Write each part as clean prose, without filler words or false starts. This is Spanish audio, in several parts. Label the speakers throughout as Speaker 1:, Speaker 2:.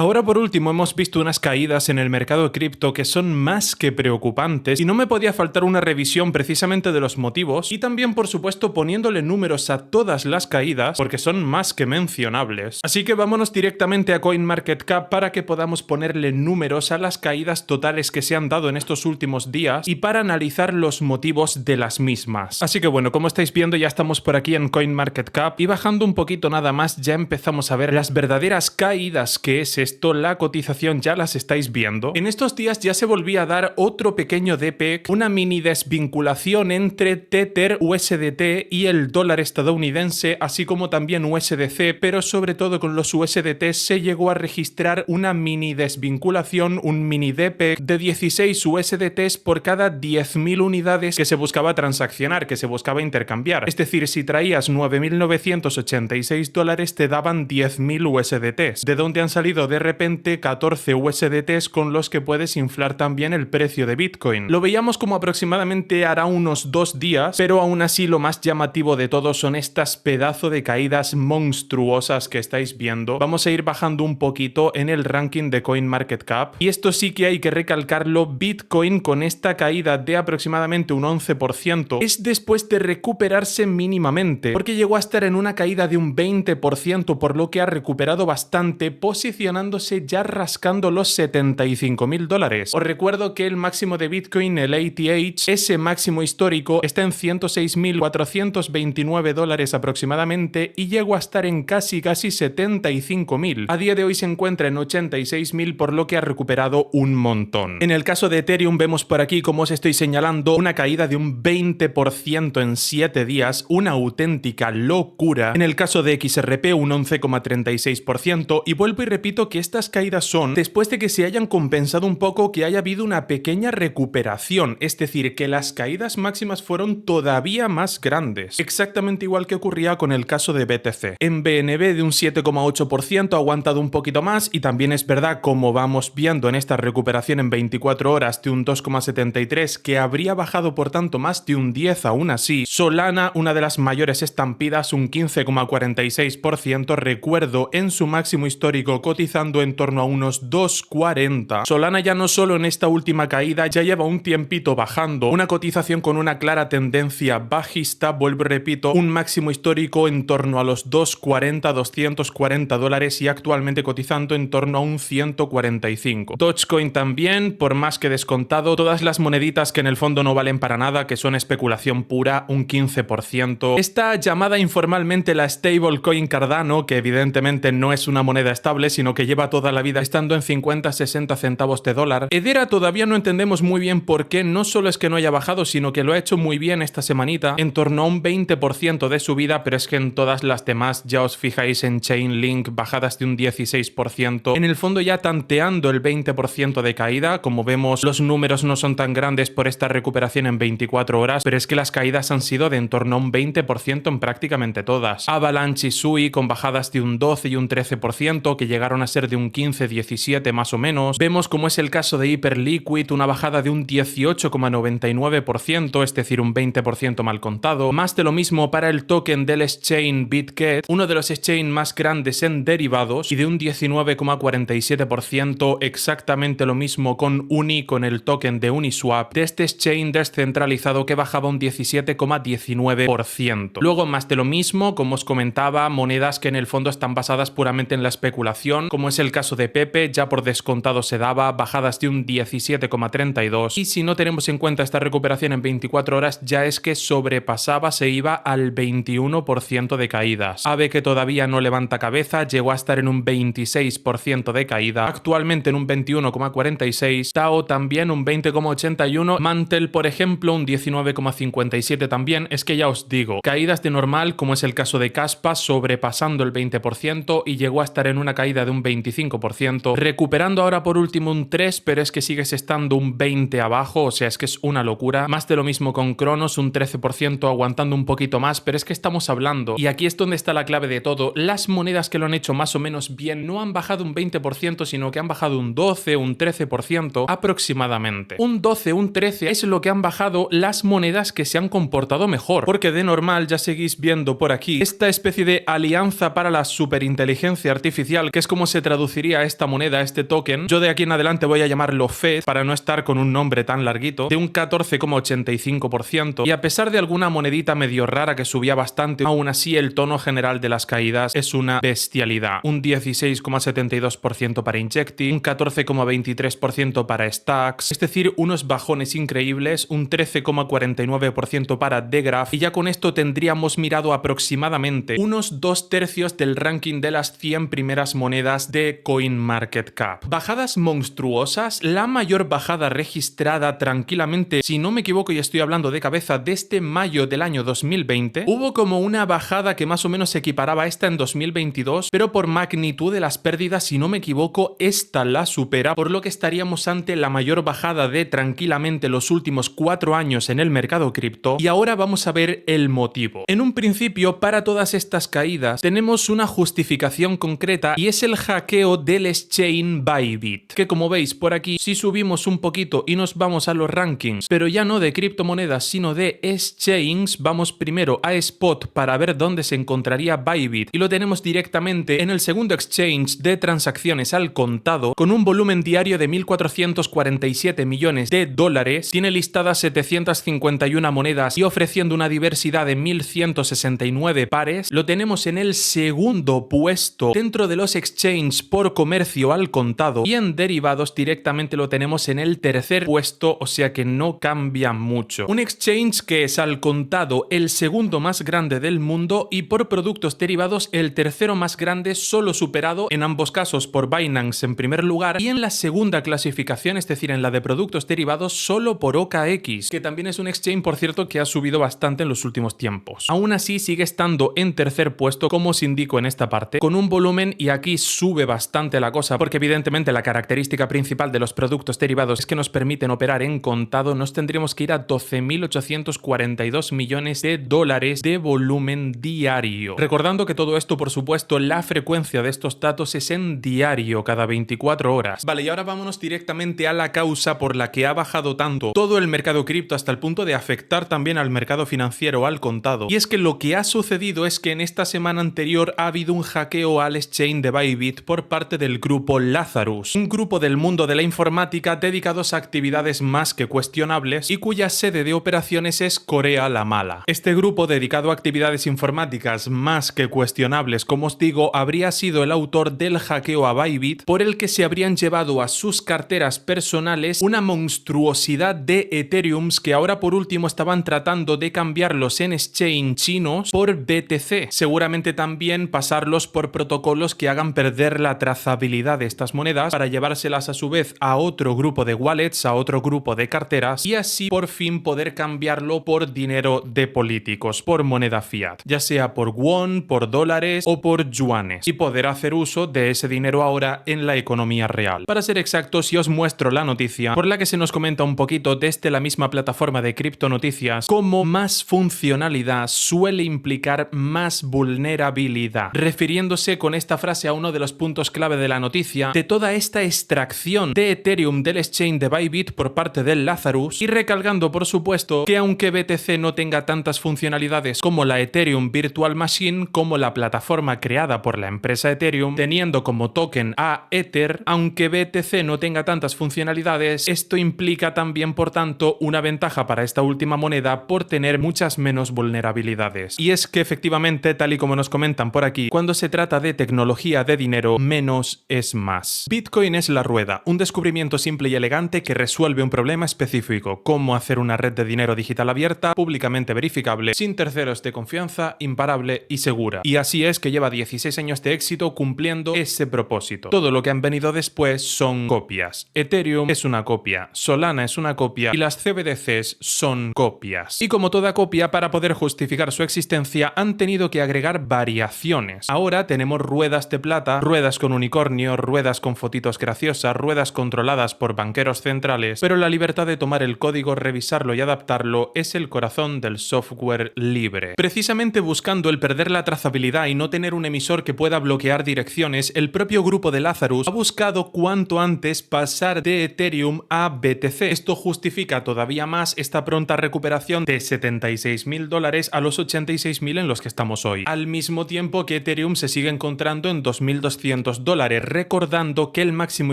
Speaker 1: Ahora por último hemos visto unas caídas en el mercado de cripto que son más que preocupantes y no me podía faltar una revisión precisamente de los motivos y también por supuesto poniéndole números a todas las caídas porque son más que mencionables. Así que vámonos directamente a CoinMarketCap para que podamos ponerle números a las caídas totales que se han dado en estos últimos días y para analizar los motivos de las mismas. Así que bueno, como estáis viendo ya estamos por aquí en CoinMarketCap y bajando un poquito nada más ya empezamos a ver las verdaderas caídas que es esto, la cotización ya las estáis viendo. En estos días ya se volvía a dar otro pequeño DPEG, una mini desvinculación entre Tether, USDT y el dólar estadounidense, así como también USDC, pero sobre todo con los USDT se llegó a registrar una mini desvinculación, un mini DPEG de 16 USDTs por cada 10.000 unidades que se buscaba transaccionar, que se buscaba intercambiar. Es decir, si traías 9.986 dólares te daban 10.000 USDTs, de donde han salido de repente 14 USDTs con los que puedes inflar también el precio de Bitcoin. Lo veíamos como aproximadamente hará unos 2 días, pero aún así lo más llamativo de todo son estas pedazo de caídas monstruosas que estáis viendo. Vamos a ir bajando un poquito en el ranking de CoinMarketCap y esto sí que hay que recalcarlo, Bitcoin con esta caída de aproximadamente un 11% es después de recuperarse mínimamente, porque llegó a estar en una caída de un 20%, por lo que ha recuperado bastante, posicionándose ya rascando los 75.000 dólares. Os recuerdo que el máximo de Bitcoin, el ATH, ese máximo histórico está en 106.429 dólares aproximadamente y llegó a estar en casi 75.000. A día de hoy se encuentra en 86.000, por lo que ha recuperado un montón. En el caso de Ethereum vemos por aquí, como os estoy señalando, una caída de un 20% en 7 días, una auténtica locura. En el caso de XRP un 11,36% y vuelvo y repito que estas caídas son después de que se hayan compensado un poco, que haya habido una pequeña recuperación, es decir, que las caídas máximas fueron todavía más grandes, exactamente igual que ocurría con el caso de BTC. En BNB de un 7,8% ha aguantado un poquito más y también es verdad, como vamos viendo en esta recuperación en 24 horas de un 2,73%, que habría bajado por tanto más de un 10 aún así. Solana, una de las mayores estampidas, un 15,46%, recuerdo en su máximo histórico cotizando en torno a unos 2,40. Solana ya no solo en esta última caída, ya lleva un tiempito bajando, una cotización con una clara tendencia bajista, vuelvo y repito, un máximo histórico en torno a los 2,40, 240 dólares y actualmente cotizando en torno a un 145. Dogecoin también, por más que descontado, todas las moneditas que en el fondo no valen para nada, que son especulación pura, un 15%. Está llamada informalmente la stablecoin Cardano, que evidentemente no es una moneda estable, sino que lleva toda la vida estando en 50-60 centavos de dólar. Hedera todavía no entendemos muy bien por qué, no solo es que no haya bajado, sino que lo ha hecho muy bien esta semanita, en torno a un 20% de subida, pero es que en todas las demás ya os fijáis en Chainlink, bajadas de un 16%. En el fondo ya tanteando el 20% de caída, como vemos los números no son tan grandes por esta recuperación en 24 horas, pero es que las caídas han sido de en torno a un 20% en prácticamente todas. Avalanche y Sui con bajadas de un 12 y un 13%, que llegaron a ser de un 15-17 más o menos. Vemos como es el caso de Hyperliquid, una bajada de un 18,99%, es decir, un 20% mal contado. Más de lo mismo para el token del exchange BitGet, uno de los exchange más grandes en derivados, y de un 19,47%, exactamente lo mismo con Uni, con el token de Uniswap, de este exchange descentralizado que bajaba un 17,19%. Luego, más de lo mismo, como os comentaba, monedas que en el fondo están basadas puramente en la especulación, como es el caso de Pepe, ya por descontado se daba, bajadas de un 17,32%, y si no tenemos en cuenta esta recuperación en 24 horas, ya es que sobrepasaba, se iba al 21% de caídas. Ave, que todavía no levanta cabeza, llegó a estar en un 26% de caída, actualmente en un 21,46%, Tao también un 20,81%, Mantle, por ejemplo, un 19,57% también. Es que ya os digo, caídas de normal, como es el caso de Caspa, sobrepasando el 20% y llegó a estar en una caída de un 25%, recuperando ahora por último un 3%, pero es que sigues estando un 20% abajo, o sea, es que es una locura. Más de lo mismo con Cronos, un 13%, aguantando un poquito más, pero es que estamos hablando, y aquí es donde está la clave de todo, las monedas que lo han hecho más o menos bien no han bajado un 20%, sino que han bajado un 12, un 13% aproximadamente. Un 12, un 13 es lo que han bajado las monedas que se han comportado mejor, porque de normal ya seguís viendo por aquí esta especie de alianza para la superinteligencia artificial, que es como se traduciría esta moneda, este token, yo de aquí en adelante voy a llamarlo FED para no estar con un nombre tan larguito, de un 14,85%, y a pesar de alguna monedita medio rara que subía bastante, aún así el tono general de las caídas es una bestialidad. Un 16,72% para Injective, un 14,23% para Stacks, es decir, unos bajones increíbles, un 13,49% para Degraph, y ya con esto tendríamos mirado aproximadamente unos 2/3 del ranking de las 100 primeras monedas de CoinMarketCap. Bajadas monstruosas, la mayor bajada registrada tranquilamente, si no me equivoco y estoy hablando de cabeza, desde mayo del año 2020. Hubo como una bajada que más o menos se equiparaba a esta en 2022, pero por magnitud de las pérdidas, si no me equivoco, esta la supera, por lo que estaríamos ante la mayor bajada de tranquilamente los últimos 4 años en el mercado cripto, y ahora vamos a ver el motivo. En un principio, para todas estas caídas, tenemos una justificación concreta y es el hackeo del exchange Bybit, que como veis por aquí, si subimos un poquito y nos vamos a los rankings, pero ya no de criptomonedas, sino de exchange, vamos primero a Spot para ver dónde se encontraría Bybit, y lo tenemos directamente en el segundo exchange de transacciones al contado, con un volumen diario de 1.447 millones de dólares, tiene listadas 751 monedas y ofreciendo una diversidad de 1.169 pares. Lo tenemos en el segundo puesto dentro de los exchanges por comercio al contado, y en derivados directamente lo tenemos en el tercer puesto, o sea que no cambia mucho. Un exchange que es al contado el segundo más grande del mundo y por productos derivados el tercero más grande, solo superado en ambos casos por Binance en primer lugar, y en la segunda clasificación, es decir, en la de productos derivados, solo por OKX, que también es un exchange, por cierto, que ha subido bastante en los últimos tiempos. Aún así sigue estando en tercer puesto, como os indico en esta parte, con un volumen, y aquí sube bastante la cosa, porque evidentemente la característica principal de los productos derivados es que nos permiten operar en contado. Nos tendríamos que ir a 12.842 millones de dólares de volumen diario. Recordando que todo esto, por supuesto, la frecuencia de estos datos es en diario, cada 24 horas. Vale, y ahora vámonos directamente a la causa por la que ha bajado tanto todo el mercado cripto hasta el punto de afectar también al mercado financiero al contado. Y es que lo que ha sucedido es que en esta semana anterior ha habido un hackeo al exchange de Bybit por parte del grupo Lazarus, un grupo del mundo de la informática dedicados a actividades más que cuestionables y cuya sede de operaciones es Corea la Mala. Este grupo dedicado a actividades informáticas más que cuestionables, como os digo, habría sido el autor del hackeo a Bybit, por el que se habrían llevado a sus carteras personales una monstruosidad de Ethereums que ahora por último estaban tratando de cambiarlos en exchange chinos por BTC. Seguramente también pasarlos por protocolos que hagan perder la trazabilidad de estas monedas para llevárselas a su vez a otro grupo de wallets, a otro grupo de carteras, y así por fin poder cambiarlo por dinero de políticos, por moneda fiat, ya sea por won, por dólares o por yuanes, y poder hacer uso de ese dinero ahora en la economía real. Para ser exactos, si os muestro la noticia por la que se nos comenta un poquito desde la misma plataforma de criptonoticias, como más funcionalidad suele implicar más vulnerabilidad, refiriéndose con esta frase a uno de los puntos clave de la noticia, de toda esta extracción de Ethereum del exchange de Bybit por parte del Lazarus, y recalcando por supuesto que aunque BTC no tenga tantas funcionalidades como la Ethereum Virtual Machine, como la plataforma creada por la empresa Ethereum, teniendo como token a Ether, aunque BTC no tenga tantas funcionalidades, esto implica también por tanto una ventaja para esta última moneda por tener muchas menos vulnerabilidades. Y es que efectivamente, tal y como nos comentan por aquí, cuando se trata de tecnología de dinero, menos es más. Bitcoin es la rueda, un descubrimiento simple y elegante que resuelve un problema específico: cómo hacer una red de dinero digital abierta, públicamente verificable, sin terceros de confianza, imparable y segura. Y así es que lleva 16 años de éxito cumpliendo ese propósito. Todo lo que han venido después son copias. Ethereum es una copia, Solana es una copia y las CBDCs son copias. Y como toda copia, para poder justificar su existencia han tenido que agregar variaciones. Ahora tenemos ruedas de plata, ruedas con unicornio, ruedas con fotitos graciosas, ruedas controladas por banqueros centrales, pero la libertad de tomar el código, revisarlo y adaptarlo es el corazón del software libre. Precisamente buscando el perder la trazabilidad y no tener un emisor que pueda bloquear direcciones, el propio grupo de Lazarus ha buscado cuanto antes pasar de Ethereum a BTC. Esto justifica todavía más esta pronta recuperación de $76.000 a los 86.000 en los que estamos hoy, al mismo tiempo que Ethereum se sigue encontrando en 2.200 $4.600, recordando que el máximo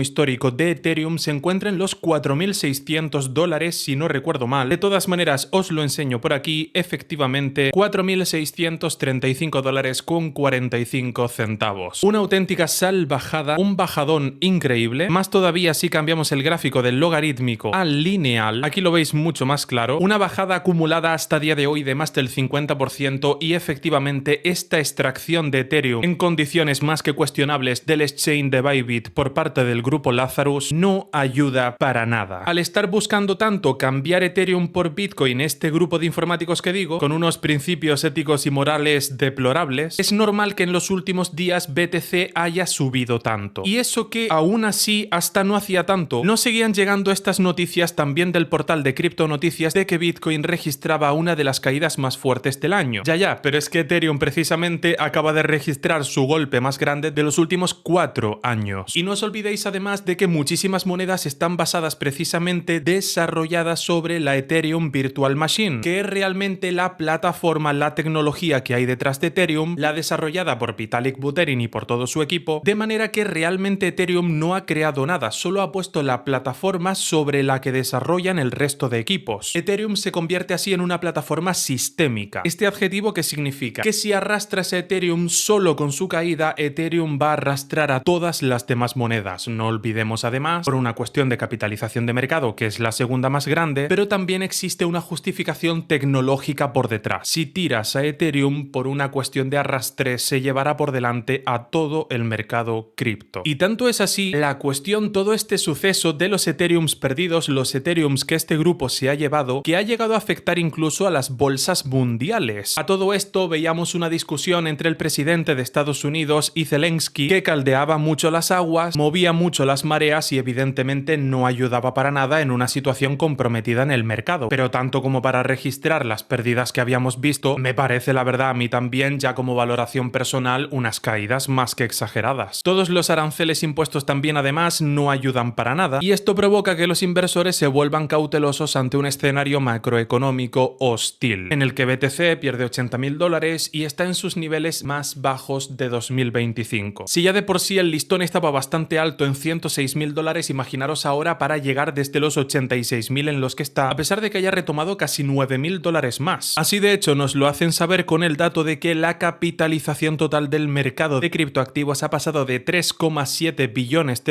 Speaker 1: histórico de Ethereum se encuentra en los $4.600, si no recuerdo mal. De todas maneras, os lo enseño por aquí, efectivamente, $4.635 con 45 centavos. Una auténtica salvajada, un bajadón increíble, más todavía si cambiamos el gráfico del logarítmico al lineal, aquí lo veis mucho más claro, una bajada acumulada hasta día de hoy de más del 50% y efectivamente esta extracción de Ethereum en condiciones más que cuestionables del exchange de Bybit por parte del grupo Lazarus no ayuda para nada. Al estar buscando tanto cambiar Ethereum por Bitcoin, este grupo de informáticos que digo, con unos principios éticos y morales deplorables, es normal que en los últimos días BTC haya subido tanto. Y eso que aún así hasta no hacía tanto, no seguían llegando estas noticias también del portal de criptonoticias de que Bitcoin registraba una de las caídas más fuertes del año. Ya, pero es que Ethereum precisamente acaba de registrar su golpe más grande de los últimos 4 años. Y no os olvidéis además de que muchísimas monedas están basadas precisamente desarrolladas sobre la Ethereum Virtual Machine, que es realmente la plataforma, la tecnología que hay detrás de Ethereum, la desarrollada por Vitalik Buterin y por todo su equipo, de manera que realmente Ethereum no ha creado nada, solo ha puesto la plataforma sobre la que desarrollan el resto de equipos. Ethereum se convierte así en una plataforma sistémica. ¿Este adjetivo qué significa? Que si arrastras a Ethereum solo con su caída, Ethereum va a arrastrar a todas las demás monedas. No olvidemos además, por una cuestión de capitalización de mercado, que es la segunda más grande, pero también existe una justificación tecnológica por detrás. Si tiras a Ethereum por una cuestión de arrastre, se llevará por delante a todo el mercado cripto. Y tanto es así la cuestión, todo este suceso de los Ethereums perdidos, los Ethereums que este grupo se ha llevado, que ha llegado a afectar incluso a las bolsas mundiales. A todo esto veíamos una discusión entre el presidente de Estados Unidos y Zelensky que caldeaba mucho las aguas, movía mucho las mareas y evidentemente no ayudaba para nada en una situación comprometida en el mercado. Pero tanto como para registrar las pérdidas que habíamos visto, me parece la verdad a mí también, ya como valoración personal, unas caídas más que exageradas. Todos los aranceles impuestos también además no ayudan para nada y esto provoca que los inversores se vuelvan cautelosos ante un escenario macroeconómico hostil, en el que BTC pierde $80.000 y está en sus niveles más bajos de 2025. Si ya de por sí el listón estaba bastante alto en $106.000, imaginaros ahora para llegar desde los 86.000 en los que está, a pesar de que haya retomado casi $9.000 más. Así de hecho nos lo hacen saber con el dato de que la capitalización total del mercado de criptoactivos ha pasado de $3,7 billones,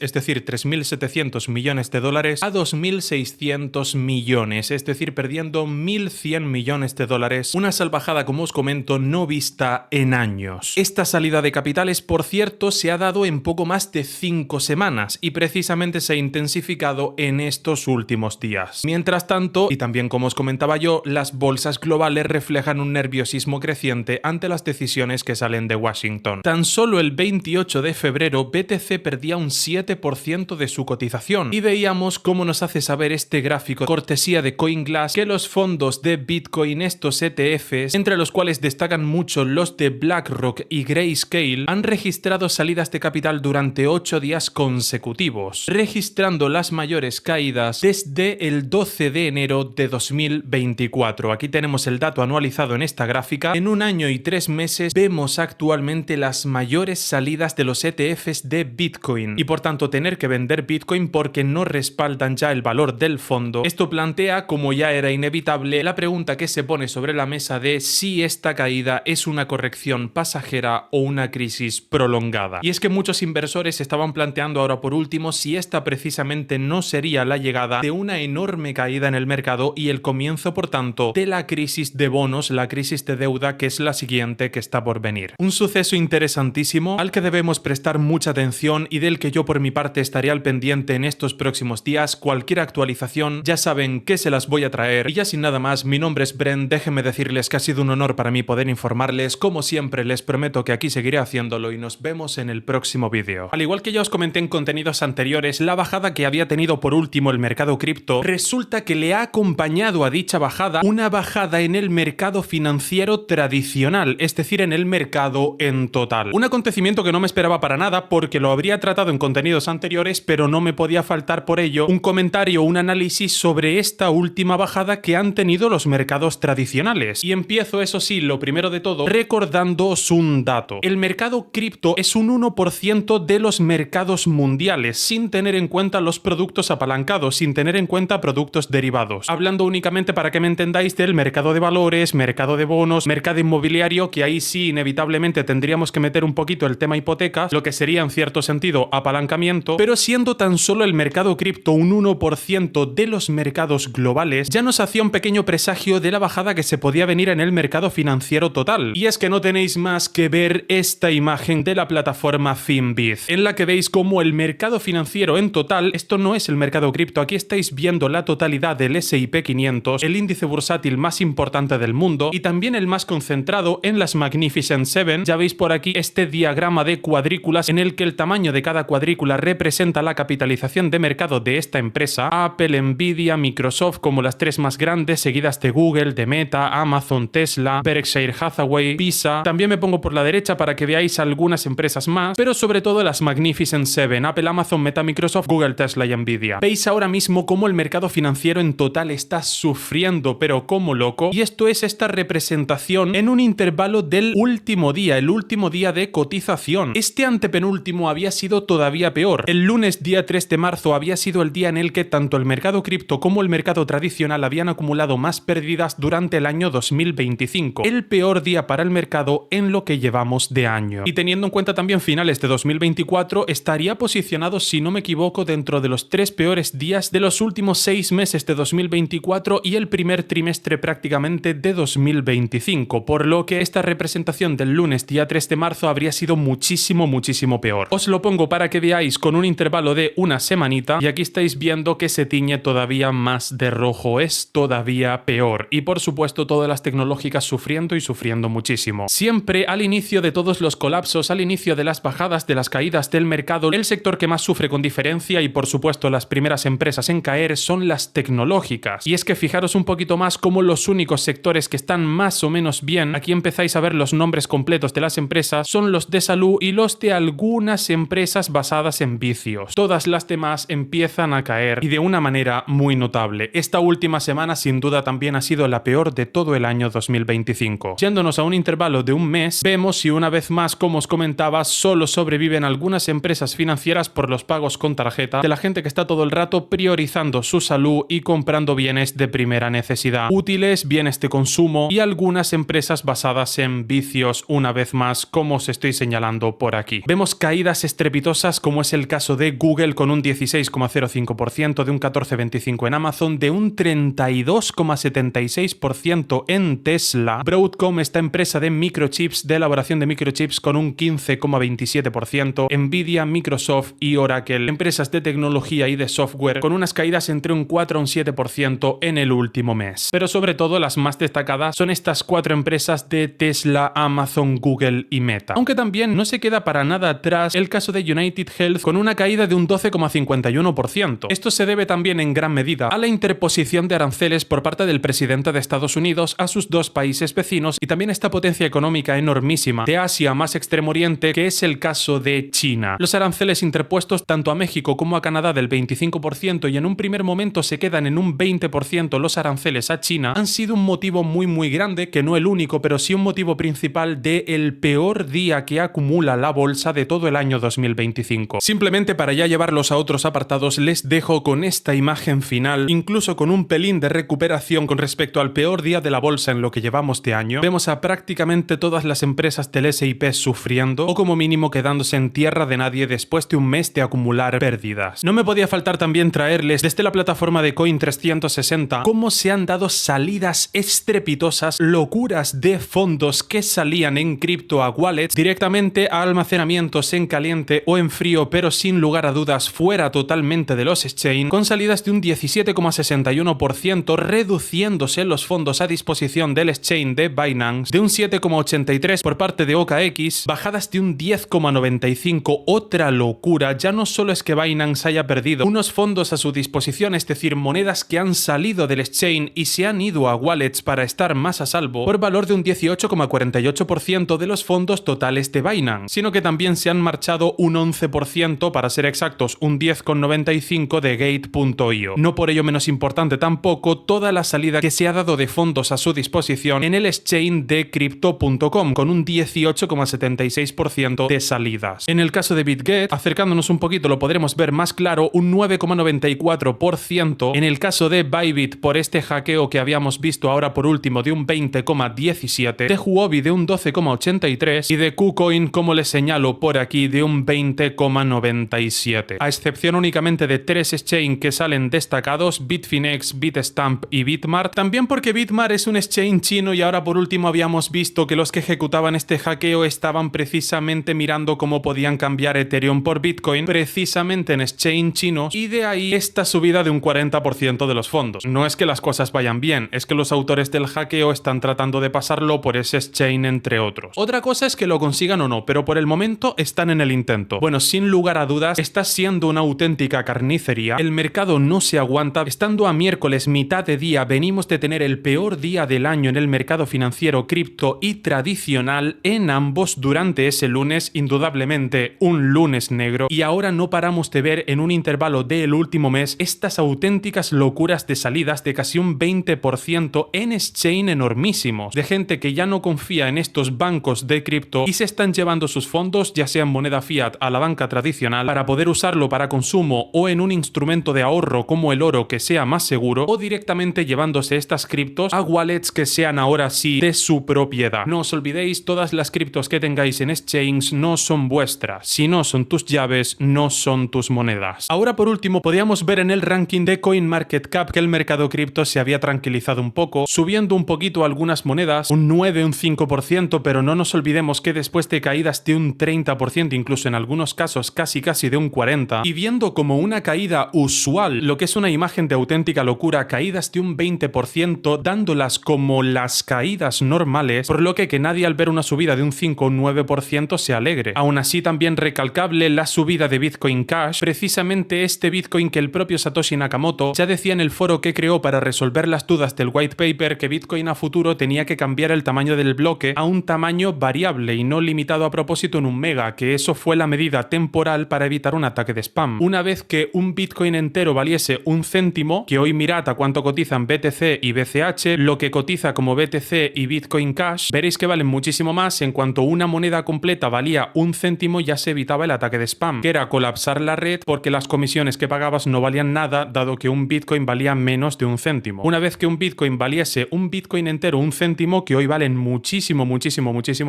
Speaker 1: es decir, 3.700 millones de dólares, a 2.600 millones, es decir, perdiendo 1.100 millones de dólares, una salvajada, como os comento, no vista en años. Esta salida de capitales, por cierto, se ha dado en poco más de 5 semanas y precisamente se ha intensificado en estos últimos días. Mientras tanto, y también como os comentaba yo, las bolsas globales reflejan un nerviosismo creciente ante las decisiones que salen de Washington. Tan solo el 28 de febrero, BTC perdía un 7% de su cotización y veíamos cómo nos hace saber este gráfico cortesía de CoinGlass que los fondos de Bitcoin, estos ETFs, entre los cuales destacan mucho los de BlackRock y Grayscale, han registrado salidas de capital durante 8 días consecutivos, registrando las mayores caídas desde el 12 de enero de 2024. Aquí tenemos el dato anualizado en esta gráfica. En un año y 3 meses vemos actualmente las mayores salidas de los ETFs de Bitcoin y por tanto tener que vender Bitcoin porque no respaldan ya el valor del fondo. Esto plantea, como ya era inevitable, la pregunta que se pone sobre la mesa de si esta caída es una corrección pasajera o una crisis prolongada. Y es que muchos inversores estaban planteando ahora por último si esta precisamente no sería la llegada de una enorme caída en el mercado y el comienzo, por tanto, de la crisis de bonos, la crisis de deuda, que es la siguiente que está por venir. Un suceso interesantísimo al que debemos prestar mucha atención y del que yo por mi parte estaré al pendiente en estos próximos días. Cualquier actualización ya saben que se las voy a traer. Y ya sin nada más, mi nombre es Brent, déjenme decirles que ha sido un honor para mí poder informarles. Como siempre les prometo que aquí seguiré haciéndolo y nos vemos en el próximo vídeo. Al igual que ya os comenté en contenidos anteriores, la bajada que había tenido por último el mercado cripto, resulta que le ha acompañado a dicha bajada una bajada en el mercado financiero tradicional, es decir, en el mercado en total. Un acontecimiento que no me esperaba para nada porque lo habría tratado en contenidos anteriores, pero no me podía faltar por ello un comentario, un análisis sobre esta última bajada que han tenido los mercados tradicionales. Y empiezo, eso sí, lo primero de todo, recordándoos un dato. El mercado cripto es un 1% de los mercados mundiales, sin tener en cuenta los productos apalancados, sin tener en cuenta productos derivados. Hablando únicamente, para que me entendáis, del mercado de valores, mercado de bonos, mercado inmobiliario, que ahí sí inevitablemente tendríamos que meter un poquito el tema hipotecas, lo que sería en cierto sentido apalancamiento, pero siendo tan solo el mercado cripto un 1% de los mercados globales, ya nos hacía un pequeño presagio de la bajada que se podía venir en el mercado financiero total. Y es que no tenéis más que ver esta imagen de la plataforma Finviz, en la que veis cómo el mercado financiero en total, esto no es el mercado cripto, aquí estáis viendo la totalidad del S&P 500, el índice bursátil más importante del mundo y también el más concentrado en las Magnificent Seven. Ya veis por aquí este diagrama de cuadrículas en el que el tamaño de cada cuadrícula representa la capitalización de mercado de esta empresa: Apple, Nvidia, Microsoft como las tres más grandes, seguidas de Google, de Meta, Amazon, Tesla, Berkshire Hathaway, Visa. También me pongo por la derecha para que veáis algunas empresas más, pero sobre todo las Magnificent Seven: Apple, Amazon, Meta, Microsoft, Google, Tesla y Nvidia. Veis ahora mismo cómo el mercado financiero en total está sufriendo, pero como loco, y esto es esta representación en un intervalo del último día, el último día de cotización. Este antepenúltimo había sido todavía peor. El lunes día 3 de marzo había sido el día en el que tanto el mercado cripto como el mercado tradicional habían acumulado más pérdidas durante el año 2025. El peor día para el mercado en lo que llevamos de año. Y teniendo en cuenta también finales de 2024, estaría posicionado, si no me equivoco, dentro de los 3 peores días de los últimos 6 meses de 2024 y el primer trimestre prácticamente de 2025, por lo que esta representación del lunes día 3 de marzo habría sido muchísimo peor. Os lo pongo para que veáis con un intervalo de una semanita y aquí estáis viendo que se tiñe todavía más de rojo, es todavía peor. Y por supuesto todas las tecnológicas sufriendo y sufriendo muchísimo. Siempre al inicio de todos los colapsos, al inicio de las bajadas, de las caídas del mercado, el sector que más sufre con diferencia y por supuesto las primeras empresas en caer son las tecnológicas. Y es que fijaros un poquito más cómo los únicos sectores que están más o menos bien, aquí empezáis a ver los nombres completos de las empresas, son los de salud y los de algunas empresas basadas en vicios. Todas las demás empiezan a caer y de una manera muy notable. Esta última semana sin duda también ha sido la peor de todo el año 2025. Yéndonos a un intervalo de un mes, vemos si una vez más, como os comentaba, solo sobreviven algunas empresas financieras por los pagos con tarjeta de la gente que está todo el rato priorizando su salud y comprando bienes de primera necesidad, útiles, bienes de consumo y algunas empresas basadas en vicios, una vez más, como os estoy señalando por aquí. Vemos caídas estrepitosas como es el caso de Google con un 16,05%, de un 14,25% en Amazon, de un 32,76% en Tesla. Broadcom, esta empresa de microchips, de elaboración de microchips, con un 15,27%. Nvidia, Microsoft y Oracle, empresas de tecnología y de software, con unas caídas entre un 4 y un 7% en el último mes. Pero sobre todo las más destacadas son estas 4 empresas de Tesla, Amazon, Google y Meta. Aunque también no se queda para nada atrás el caso de United Health con una caída de un 12,51%. Esto se debe también en gran medida a la interposición de aranceles por parte del presidente de Estados Unidos a sus 2 países vecinos y también esta potencia económica enormísima de Asia más Extremo Oriente, que es el caso de China. Los aranceles interpuestos tanto a México como a Canadá del 25% y en un primer momento se quedan en un 20% los aranceles a China han sido un motivo muy grande, que no el único, pero sí un motivo principal de el peor día que acumula la bolsa de todo el año 2025. Simplemente para ya llevarlos a otros apartados les dejo con esta imagen final, incluso con un pelín de recuperación con respecto al peor día de la bolsa en lo que llevamos de año. Vemos a prácticamente todas las empresas del S&P sufriendo o como mínimo quedándose en tierra de nadie después de un mes de acumular pérdidas. No me podía faltar también traerles desde la plataforma de Coin360 cómo se han dado salidas estrepitosas, locuras de fondos que salían en cripto a wallets directamente a almacenamientos en caliente o en frío, pero sin lugar a dudas fuera totalmente de los exchange, con salidas de un 17,61%, reduciéndose los fondos a disposición del exchange de Binance de un 7,83% por parte de OKX, bajadas de un 10,95%, otra locura. Ya no solo es que Binance haya perdido unos fondos a su disposición, es decir, monedas que han salido del exchange y se han ido a wallets para estar más a salvo, por valor de un 18,48% de los fondos totales de Binance, sino que también se han marchado un 11%, para ser exactos, un 10,95% de Gate.io. No por ello menos importante tampoco toda la salida que se ha dado de fondos a su disposición en el exchange de Crypto.com, con un 18,76% 96% de salidas. En el caso de BitGet, acercándonos un poquito lo podremos ver más claro, un 9,94%. En el caso de Bybit, por este hackeo que habíamos visto ahora por último de un 20,17%, de Huobi de un 12,83% y de KuCoin, como les señalo por aquí, de un 20,97%. A excepción únicamente de 3 exchange que salen destacados, Bitfinex, Bitstamp y Bitmart. También porque Bitmart es un exchange chino y ahora por último habíamos visto que los que ejecutaban este hackeo estaban precisamente mirando cómo podían cambiar Ethereum por Bitcoin precisamente en exchange chinos, y de ahí esta subida de un 40% de los fondos. No es que las cosas vayan bien, es que los autores del hackeo están tratando de pasarlo por ese exchange entre otros. Otra cosa es que lo consigan o no, pero por el momento están en el intento. Bueno, sin lugar a dudas, está siendo una auténtica carnicería. El mercado no se aguanta. Estando a miércoles mitad de día, venimos de tener el peor día del año en el mercado financiero, cripto y tradicional en ambos durante ese lunes, indudablemente un lunes negro, y ahora no paramos de ver en un intervalo del último mes estas auténticas locuras de salidas de casi un 20% en exchange enormísimos, de gente que ya no confía en estos bancos de cripto y se están llevando sus fondos, ya sea en moneda fiat, a la banca tradicional para poder usarlo para consumo o en un instrumento de ahorro como el oro que sea más seguro, o directamente llevándose estas criptos a wallets que sean ahora sí de su propiedad. No os olvidéis, todas las criptos que tengáis en exchange no son vuestras. Si no son tus llaves, no son tus monedas. Ahora por último podíamos ver en el ranking de CoinMarketCap que el mercado cripto se había tranquilizado un poco, subiendo un poquito algunas monedas, un 9, un 5%, pero no nos olvidemos que después de caídas de un 30%, incluso en algunos casos casi de un 40%, y viendo como una caída usual, lo que es una imagen de auténtica locura, caídas de un 20%, dándolas como las caídas normales, por lo que nadie al ver una subida de un 5 o un 9% se alegre. Aún así también recalcable la subida de Bitcoin Cash, precisamente este Bitcoin que el propio Satoshi Nakamoto ya decía en el foro que creó para resolver las dudas del white paper que Bitcoin a futuro tenía que cambiar el tamaño del bloque a un tamaño variable y no limitado a propósito en un mega, que eso fue la medida temporal para evitar un ataque de spam. Una vez que un Bitcoin entero valiese un céntimo, que hoy mirad a cuánto cotizan BTC y BCH, lo que cotiza como BTC y Bitcoin Cash, veréis que valen muchísimo más. En cuanto una moneda completa valía un céntimo, ya se evitaba el ataque de spam, que era colapsar la red porque las comisiones que pagabas no valían nada, dado que un Bitcoin valía menos de un céntimo. Una vez que un Bitcoin valiese un Bitcoin entero un céntimo, que hoy valen muchísimo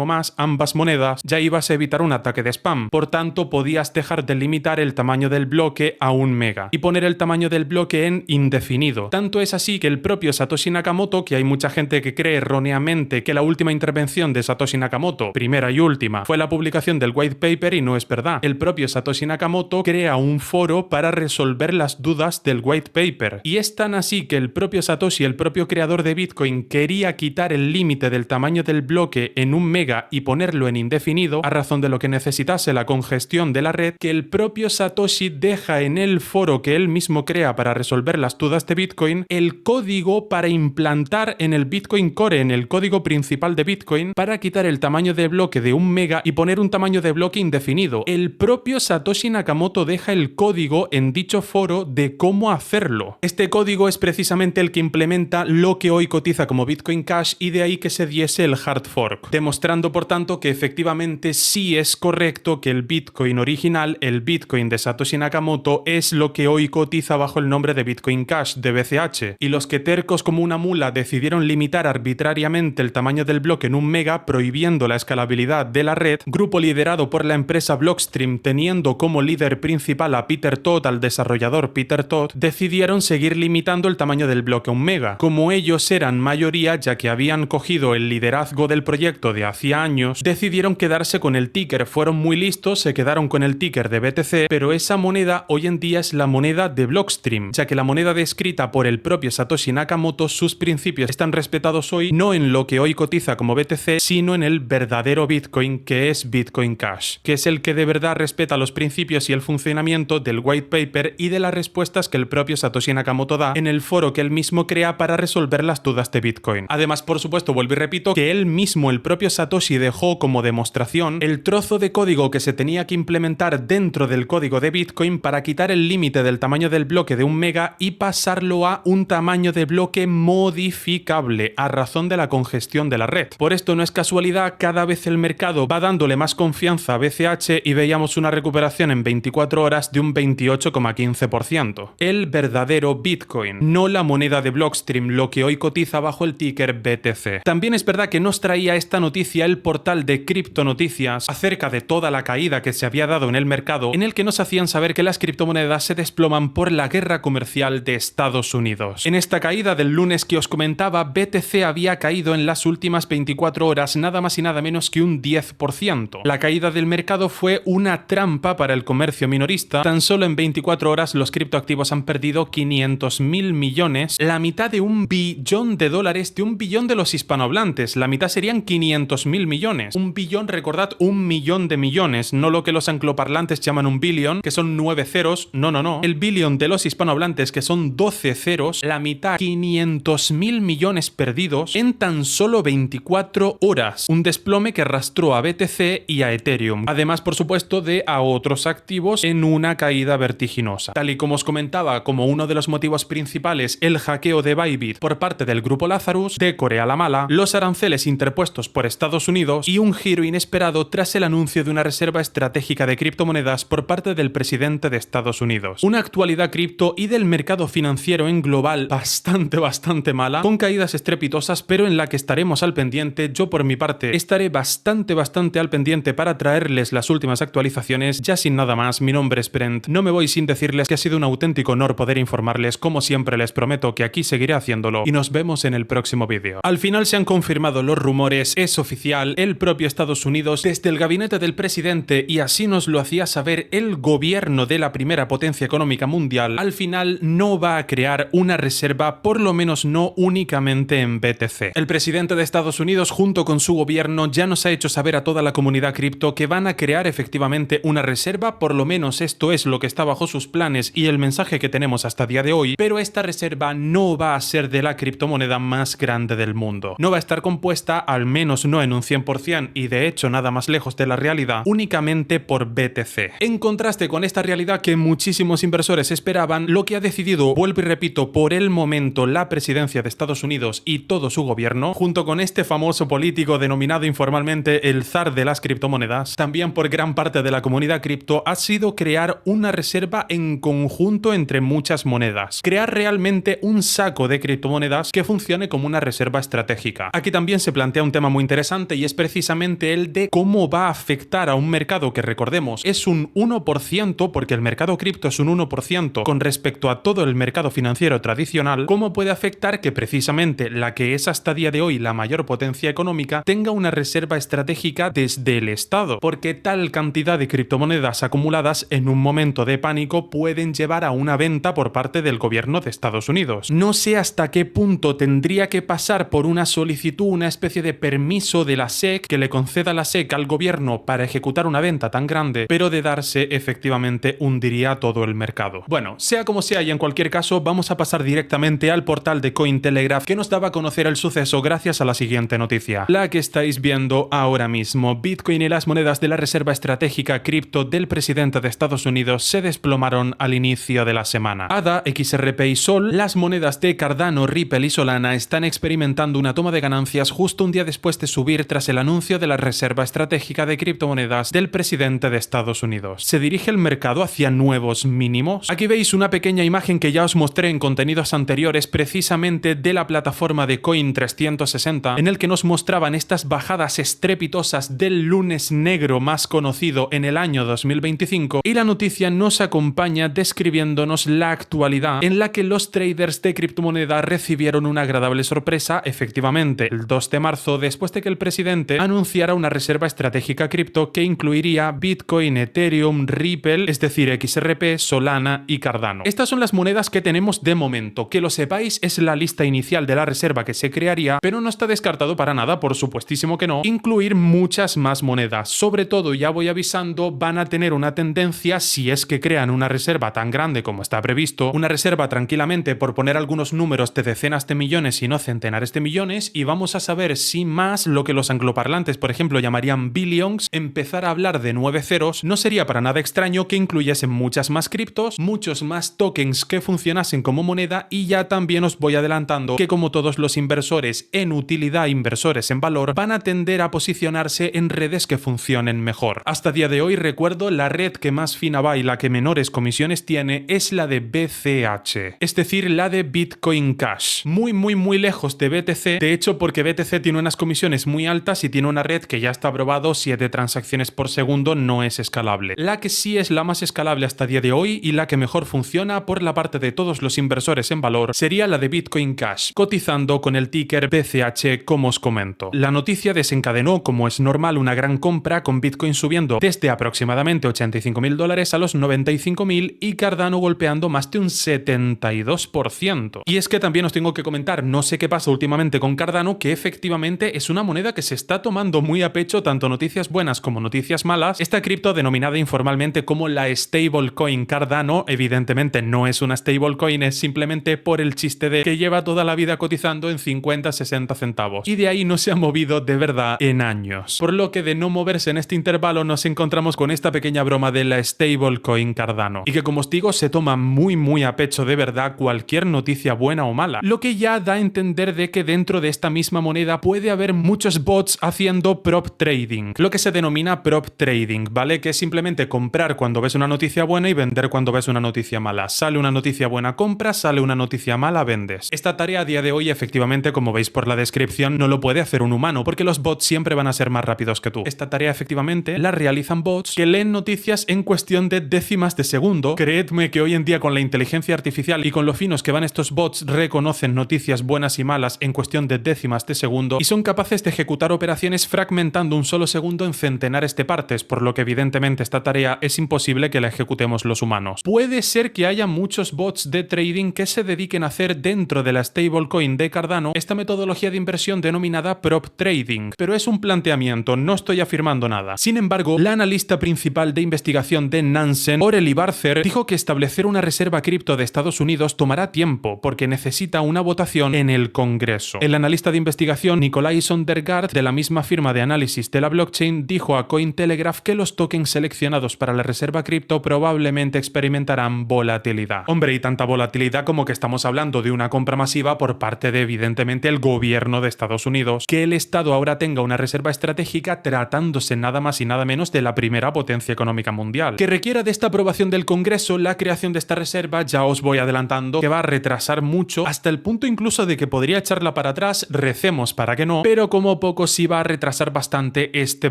Speaker 1: más, ambas monedas, ya ibas a evitar un ataque de spam. Por tanto, podías dejar de limitar el tamaño del bloque a un mega y poner el tamaño del bloque en indefinido. Tanto es así que el propio Satoshi Nakamoto, que hay mucha gente que cree erróneamente que la última intervención de Satoshi Nakamoto, primera y última, fue la publicación del white paper, y no es verdad. El propio Satoshi Nakamoto crea un foro para resolver las dudas del white paper, y es tan así que el propio Satoshi, el propio creador de Bitcoin, quería quitar el límite del tamaño del bloque en un mega y ponerlo en indefinido a razón de lo que necesitase la congestión de la red, que el propio Satoshi deja en el foro que él mismo crea para resolver las dudas de Bitcoin el código para implantar en el Bitcoin Core, en el código principal de Bitcoin, para quitar el tamaño de bloque de un mega y poner un tamaño de bloque indefinido. El propio Satoshi Nakamoto deja el código en dicho foro de cómo hacerlo. Este código es precisamente el que implementa lo que hoy cotiza como Bitcoin Cash, y de ahí que se diese el hard fork, demostrando por tanto que efectivamente sí es correcto que el Bitcoin original, el Bitcoin de Satoshi Nakamoto, es lo que hoy cotiza bajo el nombre de Bitcoin Cash de BCH, y los que tercos como una mula decidieron limitar arbitrariamente el tamaño del bloque en un mega, prohibiendo la escalabilidad de la red, grupo liderado por la empresa Blockstream, teniendo como líder principal a Peter Todd, al desarrollador Peter Todd, decidieron seguir limitando el tamaño del bloque a un mega. Como ellos eran mayoría, ya que habían cogido el liderazgo del proyecto de hacía años, decidieron quedarse con el ticker. Fueron muy listos, se quedaron con el ticker de BTC, pero esa moneda hoy en día es la moneda de Blockstream, ya que la moneda descrita por el propio Satoshi Nakamoto, sus principios están respetados hoy no en lo que hoy cotiza como BTC, sino en el verdadero Bitcoin, que es Bitcoin Cash, que es el que de verdad respeta los principios y el funcionamiento del white paper y de las respuestas que el propio Satoshi Nakamoto da en el foro que él mismo crea para resolver las dudas de Bitcoin. Además, por supuesto, vuelvo y repito, que él mismo, el propio Satoshi, dejó como demostración el trozo de código que se tenía que implementar dentro del código de Bitcoin para quitar el límite del tamaño del bloque de un mega y pasarlo a un tamaño de bloque modificable a razón de la congestión de la red. Por esto no es casualidad, cada vez el mercado va va dándole más confianza a BCH y veíamos una recuperación en 24 horas de un 28,15%. El verdadero Bitcoin, no la moneda de Blockstream, lo que hoy cotiza bajo el ticker BTC. También es verdad que nos traía esta noticia el portal de Criptonoticias acerca de toda la caída que se había dado en el mercado, en el que nos hacían saber que las criptomonedas se desploman por la guerra comercial de Estados Unidos. En esta caída del lunes que os comentaba, BTC había caído en las últimas 24 horas nada más y nada menos que un 10%. La caída del mercado fue una trampa para el comercio minorista. Tan solo en 24 horas los criptoactivos han perdido 500.000 millones, la mitad de $1 billón de $1 billón de los hispanohablantes. La mitad serían 500.000 millones. Un billón, recordad, 1 millón de millones, no lo que los angloparlantes llaman un billion, que son 9 ceros. No. El billón de los hispanohablantes, que son 12 ceros, la mitad, 500.000 millones perdidos en tan solo 24 horas. Un desplome que arrastró a BTC y a Ethereum. Además, por supuesto, de a otros activos en una caída vertiginosa. Tal y como os comentaba, como uno de los motivos principales, el hackeo de Bybit por parte del grupo Lazarus, de Corea la mala, los aranceles interpuestos por Estados Unidos y un giro inesperado tras el anuncio de una reserva estratégica de criptomonedas por parte del presidente de Estados Unidos. Una actualidad cripto y del mercado financiero en global bastante mala, con caídas estrepitosas, pero en la que estaremos al pendiente. Yo por mi parte estaré bastante al pendiente para traerles las últimas actualizaciones. Ya sin nada más, mi nombre es Brent, no me voy sin decirles que ha sido un auténtico honor poder informarles. Como siempre les prometo que aquí seguiré haciéndolo y nos vemos en el próximo vídeo. Al final se han confirmado los rumores, es oficial, el propio Estados Unidos, desde el gabinete del presidente, y así nos lo hacía saber el gobierno de la primera potencia económica mundial, al final no va a crear una reserva, por lo menos no únicamente en BTC. El presidente de Estados Unidos junto con su gobierno ya nos ha hecho saber a toda la comunidad cripto que van a crear efectivamente una reserva, por lo menos esto es lo que está bajo sus planes y el mensaje que tenemos hasta día de hoy, pero esta reserva no va a ser de la criptomoneda más grande del mundo. No va a estar compuesta, al menos no en un 100%, y de hecho nada más lejos de la realidad, únicamente por BTC. En contraste con esta realidad que muchísimos inversores esperaban, lo que ha decidido, vuelvo y repito, por el momento la presidencia de Estados Unidos y todo su gobierno, junto con este famoso político denominado informalmente el zar de las criptomonedas, también por gran parte de la comunidad cripto, ha sido crear una reserva en conjunto entre muchas monedas. Crear realmente un saco de criptomonedas que funcione como una reserva estratégica. Aquí también se plantea un tema muy interesante y es precisamente el de cómo va a afectar a un mercado que, recordemos, es un 1%, porque el mercado cripto es un 1% con respecto a todo el mercado financiero tradicional. Cómo puede afectar que precisamente la que es hasta día de hoy la mayor potencia económica tenga una reserva estratégica desde el Estado, porque tal cantidad de criptomonedas acumuladas en un momento de pánico pueden llevar a una venta por parte del gobierno de Estados Unidos. No sé hasta qué punto tendría que pasar por una solicitud, una especie de permiso de la SEC, que le conceda la SEC al gobierno para ejecutar una venta tan grande, pero de darse efectivamente hundiría todo el mercado. Bueno, sea como sea y en cualquier caso, vamos a pasar directamente al portal de Cointelegraph, que nos daba a conocer el suceso gracias a la siguiente noticia, la que estáis viendo ahora mismo. Bitcoin y las monedas de la reserva estratégica cripto del presidente de Estados Unidos se desplomaron al inicio de la semana. ADA, XRP y Sol, las monedas de Cardano, Ripple y Solana, están experimentando una toma de ganancias justo un día después de subir tras el anuncio de la reserva estratégica de criptomonedas del presidente de Estados Unidos. ¿Se dirige el mercado hacia nuevos mínimos? Aquí veis una pequeña imagen que ya os mostré en contenidos anteriores, precisamente de la plataforma de Coin360, en el que nos mostraban estas bajadas estrepitosas del lunes negro más conocido en el año 2025, y la noticia nos acompaña describiéndonos la actualidad en la que los traders de criptomoneda recibieron una agradable sorpresa, efectivamente, el 2 de marzo, después de que el presidente anunciara una reserva estratégica cripto que incluiría Bitcoin, Ethereum, Ripple, es decir, XRP, Solana y Cardano. Estas son las monedas que tenemos de momento. Que lo sepáis, es la lista inicial de la reserva que se crearía, pero no está descartado para nada, por supuestísimo que no, incluir muchas más monedas. Sobre todo, ya voy avisando, van a tener una tendencia, si es que crean una reserva tan grande como está previsto, una reserva tranquilamente, por poner algunos números, de decenas de millones y no centenares de millones, y vamos a saber si más lo que los angloparlantes, por ejemplo, llamarían billions, empezar a hablar de 9 ceros. No sería para nada extraño que incluyesen muchas más criptos, muchos más tokens que funcionasen como moneda, y ya también os voy adelantando que, como todos los inversores en utilidad, inversores en valor, van a tender a posicionarse basarse en redes que funcionen mejor. Hasta día de hoy recuerdo la red que más fina va y la que menores comisiones tiene es la de BCH, es decir, la de Bitcoin Cash. Muy lejos de BTC, de hecho porque BTC tiene unas comisiones muy altas y tiene una red que ya está probado, 7 transacciones por segundo, no es escalable. La que sí es la más escalable hasta día de hoy y la que mejor funciona por la parte de todos los inversores en valor sería la de Bitcoin Cash, cotizando con el ticker BCH como os comento. La noticia desencadenó, como es normal, una gran compra con Bitcoin subiendo desde aproximadamente $85.000 a los 95.000 y Cardano golpeando más de un 72%. Y es que también os tengo que comentar, no sé qué pasa últimamente con Cardano, que efectivamente es una moneda que se está tomando muy a pecho tanto noticias buenas como noticias malas. Esta cripto denominada informalmente como la stablecoin Cardano, evidentemente no es una stablecoin, es simplemente por el chiste de que lleva toda la vida cotizando en 50-60 centavos. Y de ahí no se ha movido de verdad en años. Por lo que de no moverse en este intervalo nos encontramos con esta pequeña broma de la stablecoin Cardano. Y que como os digo se toma muy a pecho de verdad cualquier noticia buena o mala. Lo que ya da a entender de que dentro de esta misma moneda puede haber muchos bots haciendo prop trading. Lo que se denomina prop trading, ¿vale? Que es simplemente comprar cuando ves una noticia buena y vender cuando ves una noticia mala. Sale una noticia buena, compras, sale una noticia mala, vendes. Esta tarea a día de hoy efectivamente, como veis por la descripción, no lo puede hacer un humano porque los bots siempre van a ser más rápidos que tú. Esta tarea efectivamente la realizan bots que leen noticias en cuestión de décimas de segundo. Creedme que hoy en día con la inteligencia artificial y con lo finos que van estos bots reconocen noticias buenas y malas en cuestión de décimas de segundo y son capaces de ejecutar operaciones fragmentando un solo segundo en centenares de partes, por lo que evidentemente esta tarea es imposible que la ejecutemos los humanos. Puede ser que haya muchos bots de trading que se dediquen a hacer dentro de la stablecoin de Cardano esta metodología de inversión denominada prop trading, pero es un planteamiento, no estoy afirmando nada. Sin embargo, la analista principal de investigación de Nansen, Aurelie Barther, dijo que establecer una reserva cripto de Estados Unidos tomará tiempo porque necesita una votación en el Congreso. El analista de investigación Nikolai Sondergaard, de la misma firma de análisis de la blockchain, dijo a Cointelegraph que los tokens seleccionados para la reserva cripto probablemente experimentarán volatilidad. Hombre, y tanta volatilidad como que estamos hablando de una compra masiva por parte de evidentemente el gobierno de Estados Unidos. Que el Estado ahora tenga una reserva estratégica tratándose nada más y nada menos de la primera potencia económica mundial. Que requiera de esta aprobación del Congreso, la creación de esta reserva, ya os voy adelantando, que va a retrasar mucho hasta el punto incluso de que podría echarla para atrás, recemos para que no, pero como poco sí va a retrasar bastante este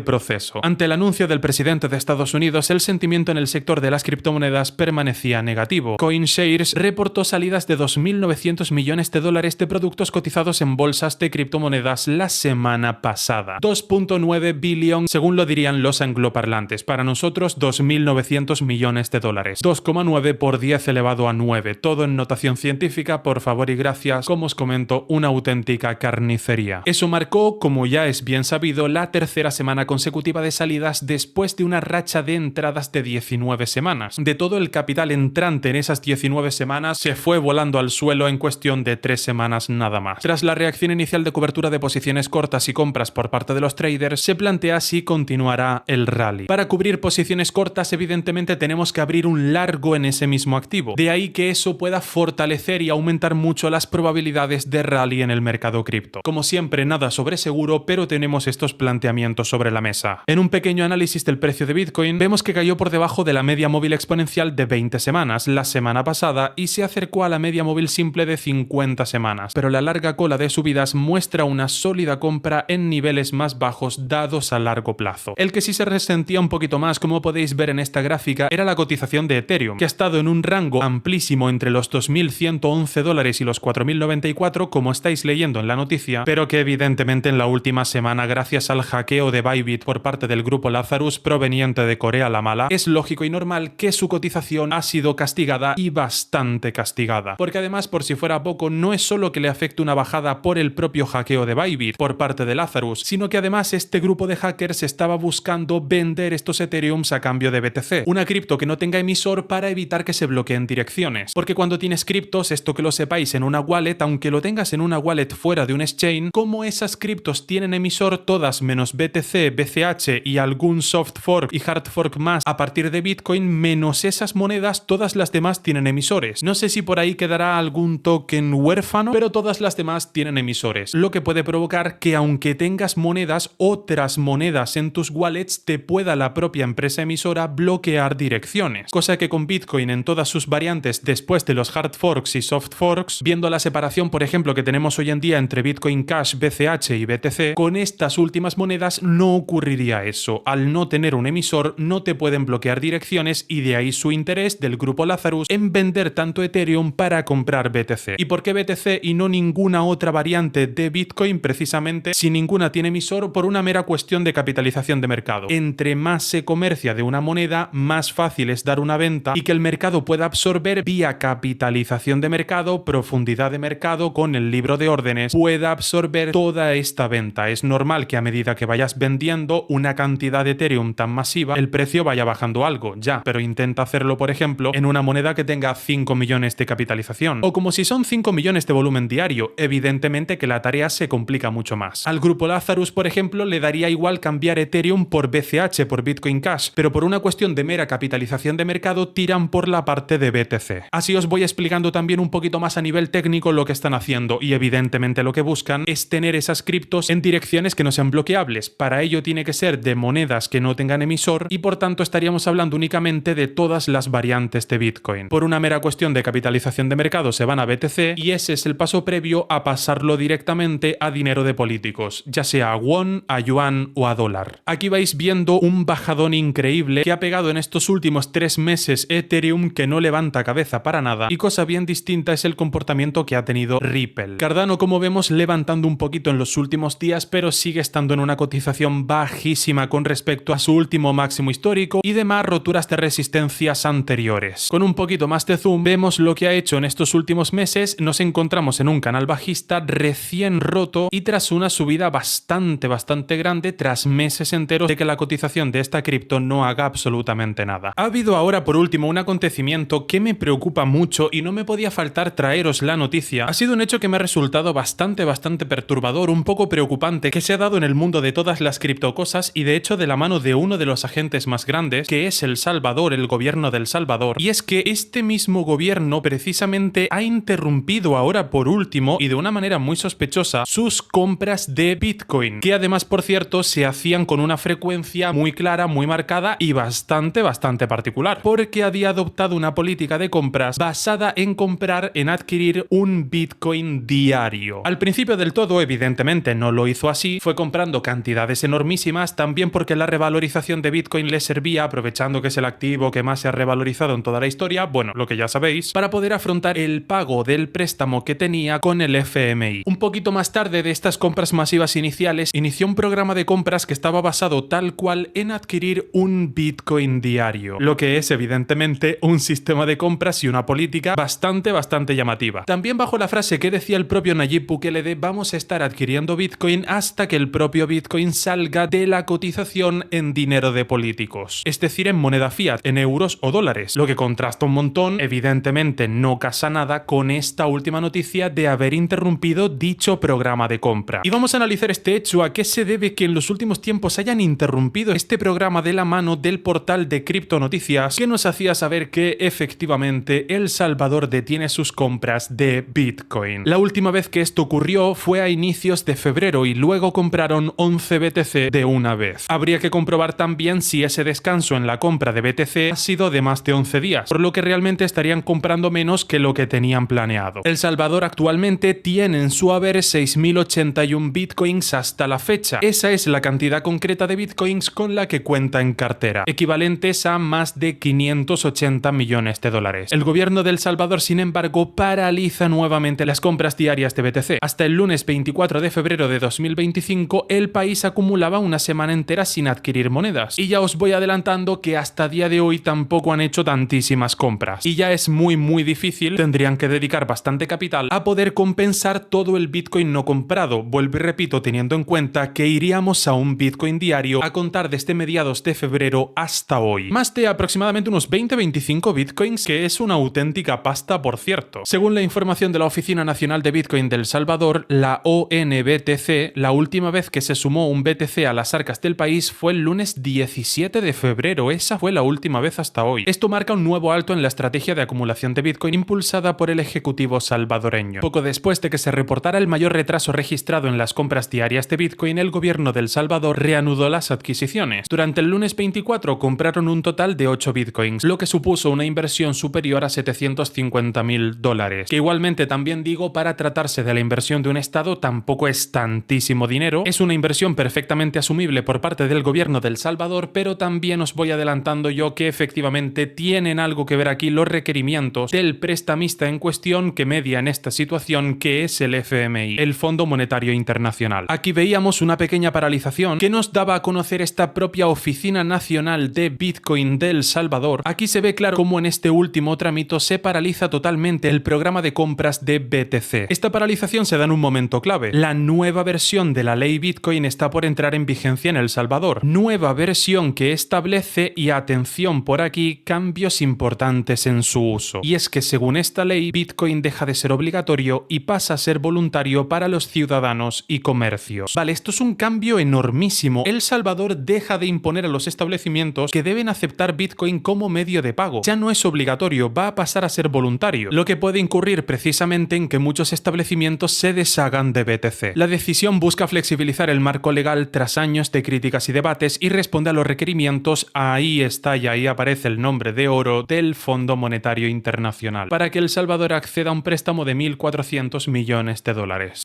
Speaker 1: proceso. Ante el anuncio del presidente de Estados Unidos, el sentimiento en el sector de las criptomonedas permanecía negativo. CoinShares reportó salidas de $2.900 millones de productos cotizados en bolsas de criptomonedas la semana pasada. 2.9 billion, según lo dirían los angloparlantes. Para nosotros, 2.900 millones de dólares. 2,9 por 10 elevado a 9. Todo en notación científica, por favor y gracias. Como os comento, una auténtica carnicería. Eso marcó, como ya es bien sabido, la tercera semana consecutiva de salidas después de una racha de entradas de 19 semanas. De todo el capital entrante en esas 19 semanas se fue volando al suelo en cuestión de 3 semanas nada más. Tras la reacción inicial de cobertura de posiciones cortas y compras por parte de los traders, se plantea si continuará el rally. Para cubrir posiciones cortas, evidentemente tenemos que abrir un largo en ese mismo activo. De ahí que eso pueda fortalecer y aumentar mucho las probabilidades de rally en el mercado cripto. Como siempre, nada sobre seguro, pero tenemos estos planteamientos sobre la mesa. En un pequeño análisis del precio de Bitcoin, vemos que cayó por debajo de la media móvil exponencial de 20 semanas la semana pasada y se acercó a la media móvil simple de 50 semanas, pero la larga cola de subidas muestra una sólida compra en niveles más bajos dados a largo plazo. El que sí se resentía un poquito más, como podéis ver en esta gráfica, era la cotización de Ethereum, que ha estado en un rango amplísimo entre los $2.111 y los 4.094, como estáis leyendo en la noticia, pero que evidentemente en la última semana, gracias al hackeo de Bybit por parte del grupo Lazarus proveniente de Corea la Mala, es lógico y normal que su cotización ha sido castigada y bastante castigada. Porque además, por si fuera poco, no es solo que le afecte una bajada por el propio hackeo de Bybit por parte de Lazarus, sino que además este grupo de hackers estaba buscando vender estos Ethereums a cambio de BTC, una cripto que no tenga emisor para evitar que se bloqueen direcciones. Porque cuando tienes criptos, esto que lo sepáis, en una wallet, aunque lo tengas en una wallet fuera de un exchange, como esas criptos tienen emisor todas menos BTC, BCH y algún soft fork y hard fork más a partir de Bitcoin, menos esas monedas, todas las demás tienen emisores. No sé si por ahí quedará algún token huérfano, pero todas las demás tienen emisores, lo que puede provocar que aunque tengas monedas o otras monedas en tus wallets, te pueda la propia empresa emisora bloquear direcciones. Cosa que con Bitcoin en todas sus variantes, después de los hard forks y soft forks, viendo la separación, por ejemplo, que tenemos hoy en día entre Bitcoin Cash, BCH y BTC, con estas últimas monedas no ocurriría eso. Al no tener un emisor, no te pueden bloquear direcciones y de ahí su interés del grupo Lazarus en vender tanto Ethereum para comprar BTC. ¿Y por qué BTC y no ninguna otra variante de Bitcoin? Precisamente, si ninguna tiene emisor, por una mera cuestión de capitalización de mercado. Entre más se comercia de una moneda, más fácil es dar una venta y que el mercado pueda absorber vía capitalización de mercado, profundidad de mercado, con el libro de órdenes, pueda absorber toda esta venta. Es normal que a medida que vayas vendiendo una cantidad de Ethereum tan masiva, el precio vaya bajando algo, ya, pero intenta hacerlo, por ejemplo, en una moneda que tenga 5 millones de capitalización. O como si son 5 millones de volumen diario, evidentemente que la tarea se complica mucho más. Al grupo Lazarus, por ejemplo, le daría igual cambiar Ethereum por BCH, por Bitcoin Cash, pero por una cuestión de mera capitalización de mercado tiran por la parte de BTC. Así os voy explicando también un poquito más a nivel técnico lo que están haciendo y evidentemente lo que buscan es tener esas criptos en direcciones que no sean bloqueables. Para ello tiene que ser de monedas que no tengan emisor y por tanto estaríamos hablando únicamente de todas las variantes de Bitcoin. Por una mera cuestión de capitalización de mercado se van a BTC y ese es el paso previo a pasarlo directamente a dinero de políticos, ya sea a won, a yuan o a dólar. Aquí vais viendo un bajadón increíble que ha pegado en estos últimos 3 meses Ethereum, que no levanta cabeza para nada, y cosa bien distinta es el comportamiento que ha tenido Ripple. Cardano, como vemos, levantando un poquito en los últimos días, pero sigue estando en una cotización bajísima con respecto a su último máximo histórico y demás roturas de resistencias anteriores. Con un poquito más de zoom vemos lo que ha hecho en estos últimos meses. Nos encontramos en un canal bajista recién roto y tras una subida bastante grande tras meses enteros de que la cotización de esta cripto no haga absolutamente nada. Ha habido ahora por último un acontecimiento que me preocupa mucho y no me podía faltar traeros la noticia. Ha sido un hecho que me ha resultado bastante perturbador, un poco preocupante, que se ha dado en el mundo de todas las criptocosas y de hecho de la mano de uno de los agentes más grandes, que es El Salvador, el gobierno de El Salvador. Y es que este mismo gobierno precisamente ha interrumpido ahora por último y de una manera muy sospechosa sus compras de Bitcoin, que además, por cierto, se hacían con una frecuencia muy clara, muy marcada y bastante particular, porque había adoptado una política de compras basada en adquirir un Bitcoin diario. Al principio del todo, evidentemente, no lo hizo así, fue comprando cantidades enormísimas, también porque la revalorización de Bitcoin le servía, aprovechando que es el activo que más se ha revalorizado en toda la historia, bueno, lo que ya sabéis, para poder afrontar el pago del préstamo que tenía con el FMI. Un poquito más tarde de estas compras masivas iniciales, inició un programa de compras que estaba basado tal cual en adquirir un Bitcoin diario, lo que es evidentemente un sistema de compras y una política bastante llamativa. También bajo la frase que decía el propio Nayib Bukele de vamos a estar adquiriendo Bitcoin hasta que el propio Bitcoin salga de la cotización en dinero de políticos, es decir, en moneda fiat, en euros o dólares, lo que contrasta un montón, evidentemente no casa nada con esta última noticia de haber interrumpido dicho programa de compra. Y vamos a analizar este hecho, a qué se debe que en los últimos tiempos hayan interrumpido este programa de la mano del portal de Criptonoticias, que nos hacía saber que efectivamente El Salvador detiene sus compras de Bitcoin. La última vez que esto ocurrió fue a inicios de febrero y luego compraron 11 BTC de una vez. Habría que comprobar también si ese descanso en la compra de BTC ha sido de más de 11 días, por lo que realmente estarían comprando menos que lo que tenían planeado. El Salvador actualmente tiene en su haber 6.081 Bitcoins hasta la fecha. Esa es la cantidad concreta de Bitcoins con la que cuenta en cartera, equivalentes a más de 580 millones de dólares. El gobierno de El Salvador, sin embargo, paraliza nuevamente las compras diarias de BTC. Hasta el lunes 24 de febrero de 2025, el país acumulaba una semana entera sin adquirir monedas. Y ya os voy adelantando que hasta día de hoy tampoco han hecho tantísimas compras. Y ya es muy difícil, tendrían que dedicar bastante capital a poder compensar todo el Bitcoin no comprado. Vuelvo y repito, teniendo en cuenta que iríamos a un Bitcoin diario a contar desde mediados de febrero hasta hoy. Más de aproximadamente unos 20-25 Bitcoins, que es una auténtica pasta, por cierto. Según la información de la Oficina Nacional de Bitcoin de El Salvador, la ONBTC, la última vez que se sumó un BTC a las arcas del país fue el lunes 17 de febrero. Esa fue la última vez hasta hoy. Esto marca un nuevo alto en la estrategia de acumulación de Bitcoin impulsada por el ejecutivo salvadoreño. Poco después de que se reportara el mayor retraso registrado en las compras diarias de Bitcoin, el gobierno gobierno de El Salvador reanudó las adquisiciones. Durante el lunes 24 compraron un total de 8 bitcoins, lo que supuso una inversión superior a $750.000, que igualmente también digo, para tratarse de la inversión de un estado tampoco es tantísimo dinero, es una inversión perfectamente asumible por parte del gobierno de El Salvador, pero también os voy adelantando yo que efectivamente tienen algo que ver aquí los requerimientos del prestamista en cuestión que media en esta situación, que es el FMI, el Fondo Monetario Internacional. Aquí veíamos una pequeña paralización que nos daba a conocer esta propia Oficina Nacional de Bitcoin de El Salvador. Aquí se ve claro cómo en este último trámite se paraliza totalmente el programa de compras de BTC. Esta paralización se da en un momento clave. La nueva versión de la ley Bitcoin está por entrar en vigencia en El Salvador. Nueva versión que establece, y atención por aquí, cambios importantes en su uso. Y es que según esta ley, Bitcoin deja de ser obligatorio y pasa a ser voluntario para los ciudadanos y comercios. Vale, esto es un cambio enormísimo. El Salvador deja de imponer a los establecimientos que deben aceptar Bitcoin como medio de pago. Ya no es obligatorio, va a pasar a ser voluntario, lo que puede incurrir precisamente en que muchos establecimientos se deshagan de BTC. La decisión busca flexibilizar el marco legal tras años de críticas y debates y responde a los requerimientos, ahí está y ahí aparece el nombre de oro, del Fondo Monetario Internacional, para que El Salvador acceda a un préstamo de $1.400 millones.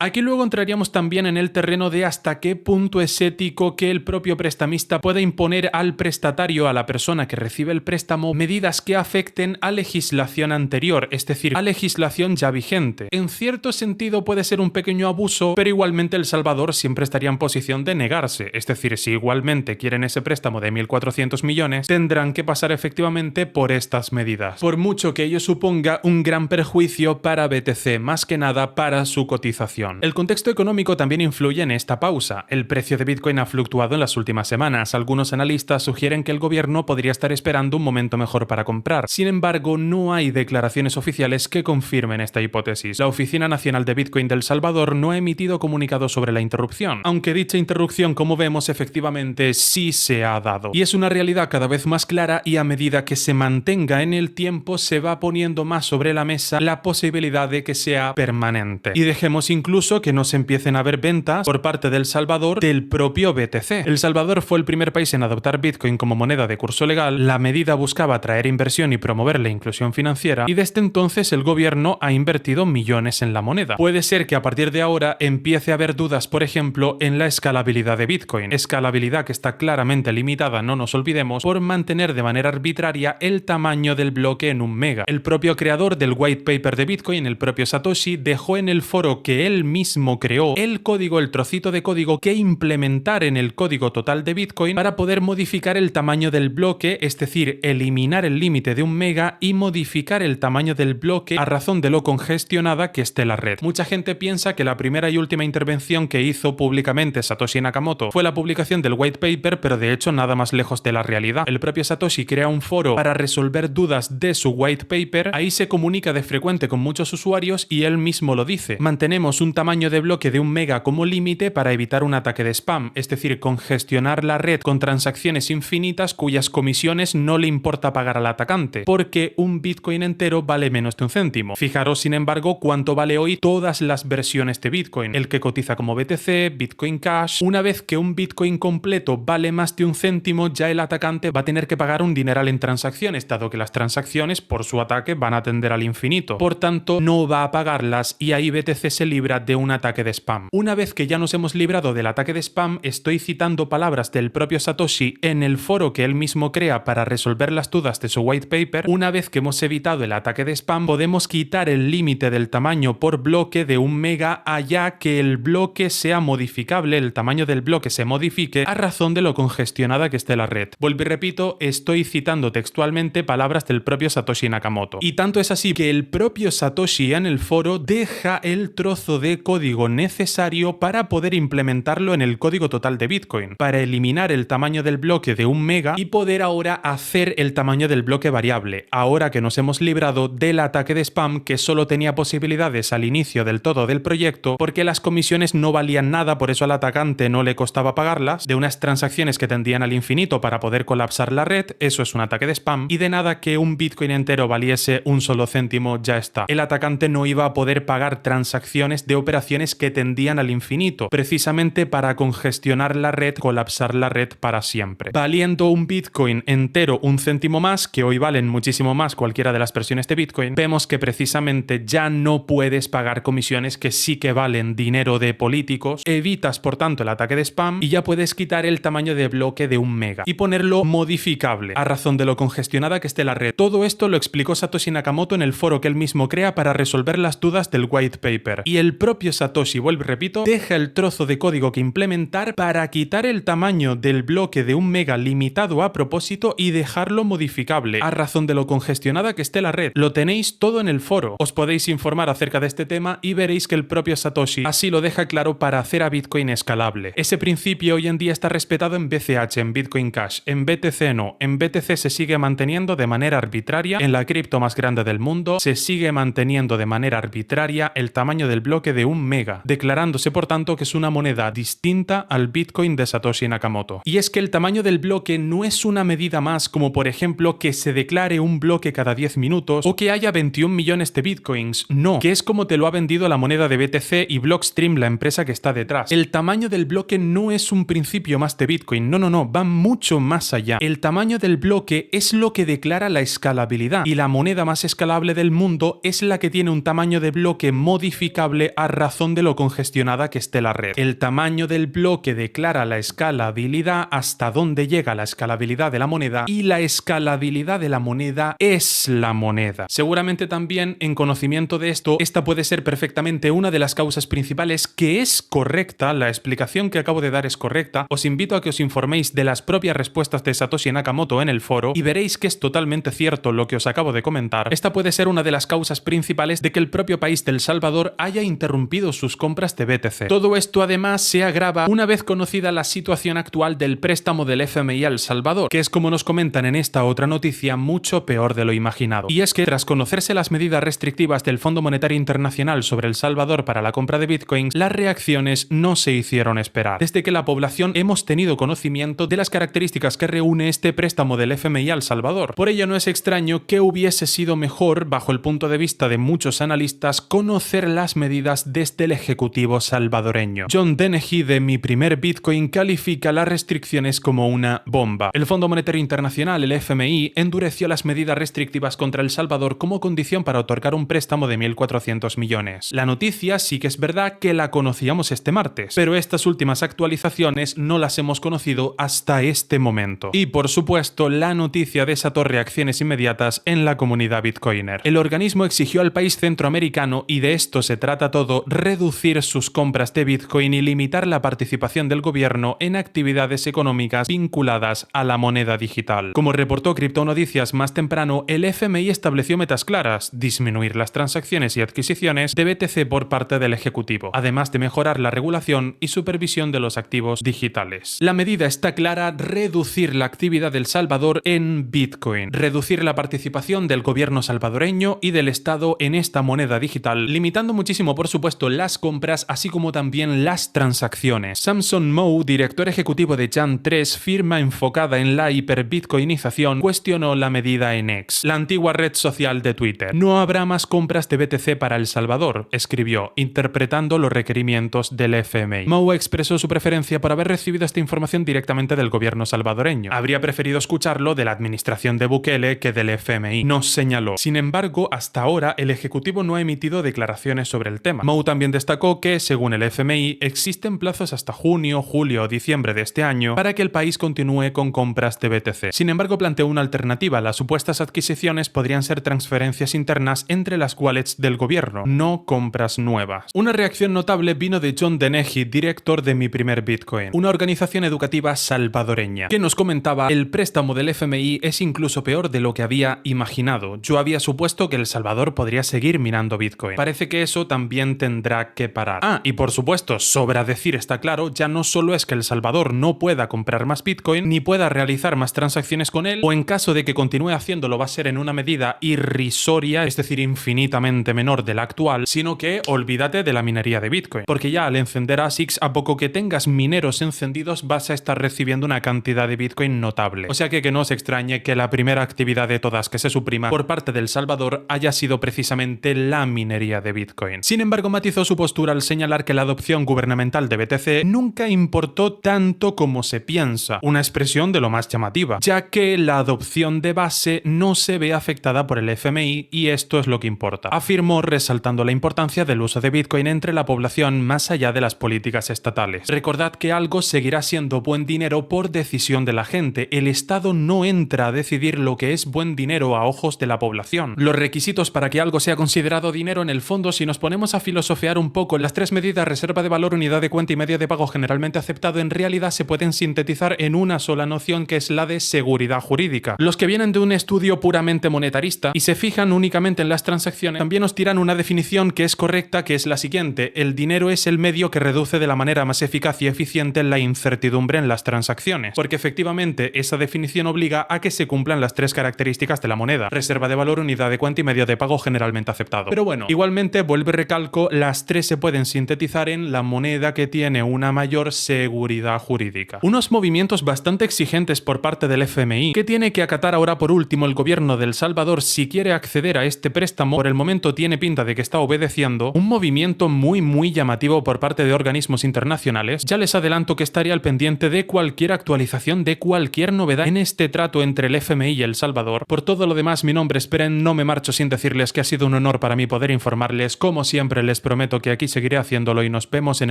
Speaker 1: Aquí luego entraríamos también en el terreno de hasta qué punto es ético que el propio prestamista pueda imponer al prestatario, a la persona que recibe el préstamo, medidas que afecten a legislación anterior, es decir, a legislación ya vigente. En cierto sentido puede ser un pequeño abuso, pero igualmente El Salvador siempre estaría en posición de negarse, es decir, si igualmente quieren ese préstamo de 1.400 millones, tendrán que pasar efectivamente por estas medidas, por mucho que ello suponga un gran perjuicio para BTC, más que nada para su cotización. El contexto económico también influye en esta pausa. El precio de Bitcoin ha fluctuado en las últimas semanas. Algunos analistas sugieren que el gobierno podría estar esperando un momento mejor para comprar. Sin embargo, no hay declaraciones oficiales que confirmen esta hipótesis. La Oficina Nacional de Bitcoin de El Salvador no ha emitido comunicado sobre la interrupción, aunque dicha interrupción, como vemos, efectivamente sí se ha dado. Y es una realidad cada vez más clara, y a medida que se mantenga en el tiempo se va poniendo más sobre la mesa la posibilidad de que sea permanente. Y dejemos incluso que no se empiecen a ver ventas por parte de El Salvador del propio BTC. El Salvador fue el primer país en adoptar Bitcoin como moneda de curso legal. La medida buscaba atraer inversión y promover la inclusión financiera, y desde entonces el gobierno ha invertido millones en la moneda. Puede ser que a partir de ahora empiece a haber dudas, por ejemplo, en la escalabilidad de Bitcoin. Escalabilidad que está claramente limitada, no nos olvidemos, por mantener de manera arbitraria el tamaño del bloque en 1 mega. El propio creador del white paper de Bitcoin, el propio Satoshi, dejó en el foro que él mismo creó el código, el trocito de código que implementar en el código total de Bitcoin para poder modificar el tamaño del bloque, es decir, eliminar el límite de 1 mega y modificar el tamaño del bloque a razón de lo congestionada que esté la red. Mucha gente piensa que la primera y última intervención que hizo públicamente Satoshi Nakamoto fue la publicación del white paper, pero de hecho nada más lejos de la realidad. El propio Satoshi crea un foro para resolver dudas de su white paper, ahí se comunica de frecuente con muchos usuarios y él mismo lo dice: mantenemos un tamaño de bloque de 1 mega como límite para evitar un ataque de spam, es decir, congestionar la red con transacciones infinitas cuyas comisiones no le importa pagar al atacante, porque un Bitcoin entero vale menos de un céntimo. Fijaros, sin embargo, cuánto vale hoy todas las versiones de Bitcoin, el que cotiza como BTC, Bitcoin Cash. Una vez que un Bitcoin completo vale más de un céntimo, ya el atacante va a tener que pagar un dineral en transacciones, dado que las transacciones por su ataque van a tender al infinito. Por tanto, no va a pagarlas, y ahí BTC se libra de un ataque de spam. Una vez que ya nos hemos librado del ataque de spam, estoy citando palabras del propio Satoshi en el foro que él mismo crea para resolver las dudas de su white paper. Una vez que hemos evitado el ataque de spam, podemos quitar el límite del tamaño por bloque de 1 mega allá que el bloque sea modificable, el tamaño del bloque se modifique a razón de lo congestionada que esté la red. Vuelvo y repito, estoy citando textualmente palabras del propio Satoshi Nakamoto. Y tanto es así que el propio Satoshi en el foro deja el trozo de código necesario para poder implementarlo en el código total de Bitcoin, para eliminar el tamaño del bloque de 1 mega y poder ahora hacer el tamaño del bloque variable, ahora que nos hemos librado del ataque de spam que solo tenía posibilidades al inicio del todo del proyecto, porque las comisiones no valían nada, por eso al atacante no le costaba pagarlas, de unas transacciones que tendían al infinito para poder colapsar la red, eso es un ataque de spam, y de nada que un Bitcoin entero valiese un solo céntimo, ya está. El atacante no iba a poder pagar transacciones de operaciones que tendían al infinito, precisamente para congestionar la red, colapsar la red para siempre. Valiendo un Bitcoin entero un céntimo más, que hoy valen muchísimo más cualquiera de las versiones de Bitcoin, vemos que precisamente ya no puedes pagar comisiones que sí que valen dinero de políticos, evitas por tanto el ataque de spam y ya puedes quitar el tamaño de bloque de 1 mega y ponerlo modificable a razón de lo congestionada que esté la red. Todo esto lo explicó Satoshi Nakamoto en el foro que él mismo crea para resolver las dudas del white paper. Y el propio Satoshi, vuelvo y repito, deja el trozo de código que implementar para quitar el tamaño del bloque de 1 mega limitado a propósito y dejarlo modificable a razón de lo congestionada que esté la red. Lo tenéis todo en el foro. Os podéis informar acerca de este tema y veréis que el propio Satoshi así lo deja claro para hacer a Bitcoin escalable. Ese principio hoy en día está respetado en BCH, en Bitcoin Cash, en BTC no. En BTC se sigue manteniendo de manera arbitraria, en la cripto más grande del mundo se sigue manteniendo de manera arbitraria el tamaño del bloque de 1 mega, declarándose por tanto que es una moneda distinta al Bitcoin de Satoshi Nakamoto. Y es que el tamaño del bloque no es una medida más como por ejemplo que se declare un bloque cada 10 minutos o que haya 21 millones de Bitcoins, no, que es como te lo ha vendido la moneda de BTC y Blockstream, la empresa que está detrás. El tamaño del bloque no es un principio más de Bitcoin, no, va mucho más allá. El tamaño del bloque es lo que declara la escalabilidad y la moneda más escalable del mundo es la que tiene un tamaño de bloque modificable a razón de lo congestionada que esté la red. El tamaño del bloque declara la escalabilidad, hasta dónde llega la escalabilidad de la moneda, y la escalabilidad de la moneda es la moneda. Seguramente también en conocimiento de esto, esta puede ser perfectamente una de las causas principales que es correcta, la explicación que acabo de dar es correcta. Os invito a que os informéis de las propias respuestas de Satoshi Nakamoto en el foro y veréis que es totalmente cierto lo que os acabo de comentar. Esta puede ser una de las causas principales de que el propio país de El Salvador haya interrumpido sus compras de BTC. Todo esto además se agrava una vez conocida la situación actual del préstamo del FMI a El Salvador, que es, como nos comentan en esta otra noticia, mucho peor de lo imaginado. Y es que tras conocerse las medidas restrictivas del Fondo Monetario Internacional sobre El Salvador para la compra de bitcoins, las reacciones no se hicieron esperar. Desde que la población hemos tenido conocimiento de las características que reúne este préstamo del FMI a El Salvador. Por ello no es extraño que hubiese sido mejor, bajo el punto de vista de muchos analistas, conocer las medidas desde el ejecutivo salvadoreño. John Dennehy de Mi Primer Bitcoin califica las restricciones como una bomba. El Fondo Monetario Internacional, el FMI, endureció las medidas restrictivas contra El Salvador como condición para otorgar un préstamo de 1.400 millones. La noticia sí que es verdad que la conocíamos este martes, pero estas últimas actualizaciones no las hemos conocido hasta este momento. Y por supuesto, la noticia desató reacciones inmediatas en la comunidad bitcoiner. El organismo exigió al país centroamericano, y de esto se trata todo, reducir sus compras de Bitcoin y limitar la participación del gobierno en actividades económicas vinculadas a la moneda digital. Como reportó Criptonoticias más temprano, el FMI estableció metas claras: disminuir las transacciones y adquisiciones de BTC por parte del Ejecutivo, además de mejorar la regulación y supervisión de los activos digitales. La medida está clara: reducir la actividad del Salvador en Bitcoin, reducir la participación del gobierno salvadoreño y del Estado en esta moneda digital, limitando muchísimo por supuesto las compras así como también las transacciones. Samson Mow, director ejecutivo de Jan3, firma enfocada en la hiperbitcoinización, cuestionó la medida en X, la antigua red social de Twitter. No habrá más compras de BTC para El Salvador, escribió, interpretando los requerimientos del FMI. Mow expresó su preferencia por haber recibido esta información directamente del gobierno salvadoreño. Habría preferido escucharlo de la administración de Bukele que del FMI, nos señaló. Sin embargo, hasta ahora el Ejecutivo no ha emitido declaraciones sobre el tema. Mow también destacó que, según el FMI, existen plazos hasta junio, julio o diciembre de este año para que el país continúe con compras de BTC. Sin embargo, planteó una alternativa: las supuestas adquisiciones podrían ser transferencias internas entre las wallets del gobierno, no compras nuevas. Una reacción notable vino de John Dennehy, director de Mi Primer Bitcoin, una organización educativa salvadoreña, que nos comentaba: el préstamo del FMI es incluso peor de lo que había imaginado. Yo había supuesto que El Salvador podría seguir minando Bitcoin. Parece que eso también tendrá que parar. Ah, y por supuesto, sobra decir, está claro, ya no solo es que El Salvador no pueda comprar más Bitcoin, ni pueda realizar más transacciones con él, o en caso de que continúe haciéndolo va a ser en una medida irrisoria, es decir, infinitamente menor de la actual, sino que olvídate de la minería de Bitcoin, porque ya al encender ASICs, a poco que tengas mineros encendidos vas a estar recibiendo una cantidad de Bitcoin notable. O sea que no os extrañe que la primera actividad de todas que se suprima por parte de El Salvador haya sido precisamente la minería de Bitcoin. Sin embargo, matizó su postura al señalar que la adopción gubernamental de BTC nunca importó tanto como se piensa, una expresión de lo más llamativa, ya que la adopción de base no se ve afectada por el FMI y esto es lo que importa, afirmó, resaltando la importancia del uso de Bitcoin entre la población más allá de las políticas estatales. Recordad que algo seguirá siendo buen dinero por decisión de la gente. El Estado no entra a decidir lo que es buen dinero a ojos de la población. Los requisitos para que algo sea considerado dinero, en el fondo, si nos ponemos a filosofear un poco, las tres medidas: reserva de valor, unidad de cuenta y medio de pago generalmente aceptado, en realidad se pueden sintetizar en una sola noción, que es la de seguridad jurídica. Los que vienen de un estudio puramente monetarista y se fijan únicamente en las transacciones también nos tiran una definición que es correcta, que es la siguiente: el dinero es el medio que reduce de la manera más eficaz y eficiente la incertidumbre en las transacciones, porque efectivamente esa definición obliga a que se cumplan las tres características de la moneda: reserva de valor, unidad de cuenta y medio de pago generalmente aceptado. Pero bueno, igualmente, vuelvo y recalco, las tres se pueden sintetizar en la moneda que tiene una mayor seguridad jurídica. Unos movimientos bastante exigentes por parte del FMI, que tiene que acatar ahora por último el gobierno de El Salvador si quiere acceder a este préstamo. Por el momento tiene pinta de que está obedeciendo. Un movimiento muy llamativo por parte de organismos internacionales. Ya les adelanto que estaría al pendiente de cualquier actualización, de cualquier novedad en este trato entre el FMI y El Salvador. Por todo lo demás, mi nombre es Peren, no me marcho sin decirles que ha sido un honor para mí poder informarles. Como siempre, les prometo que aquí seguiré haciéndolo y nos vemos en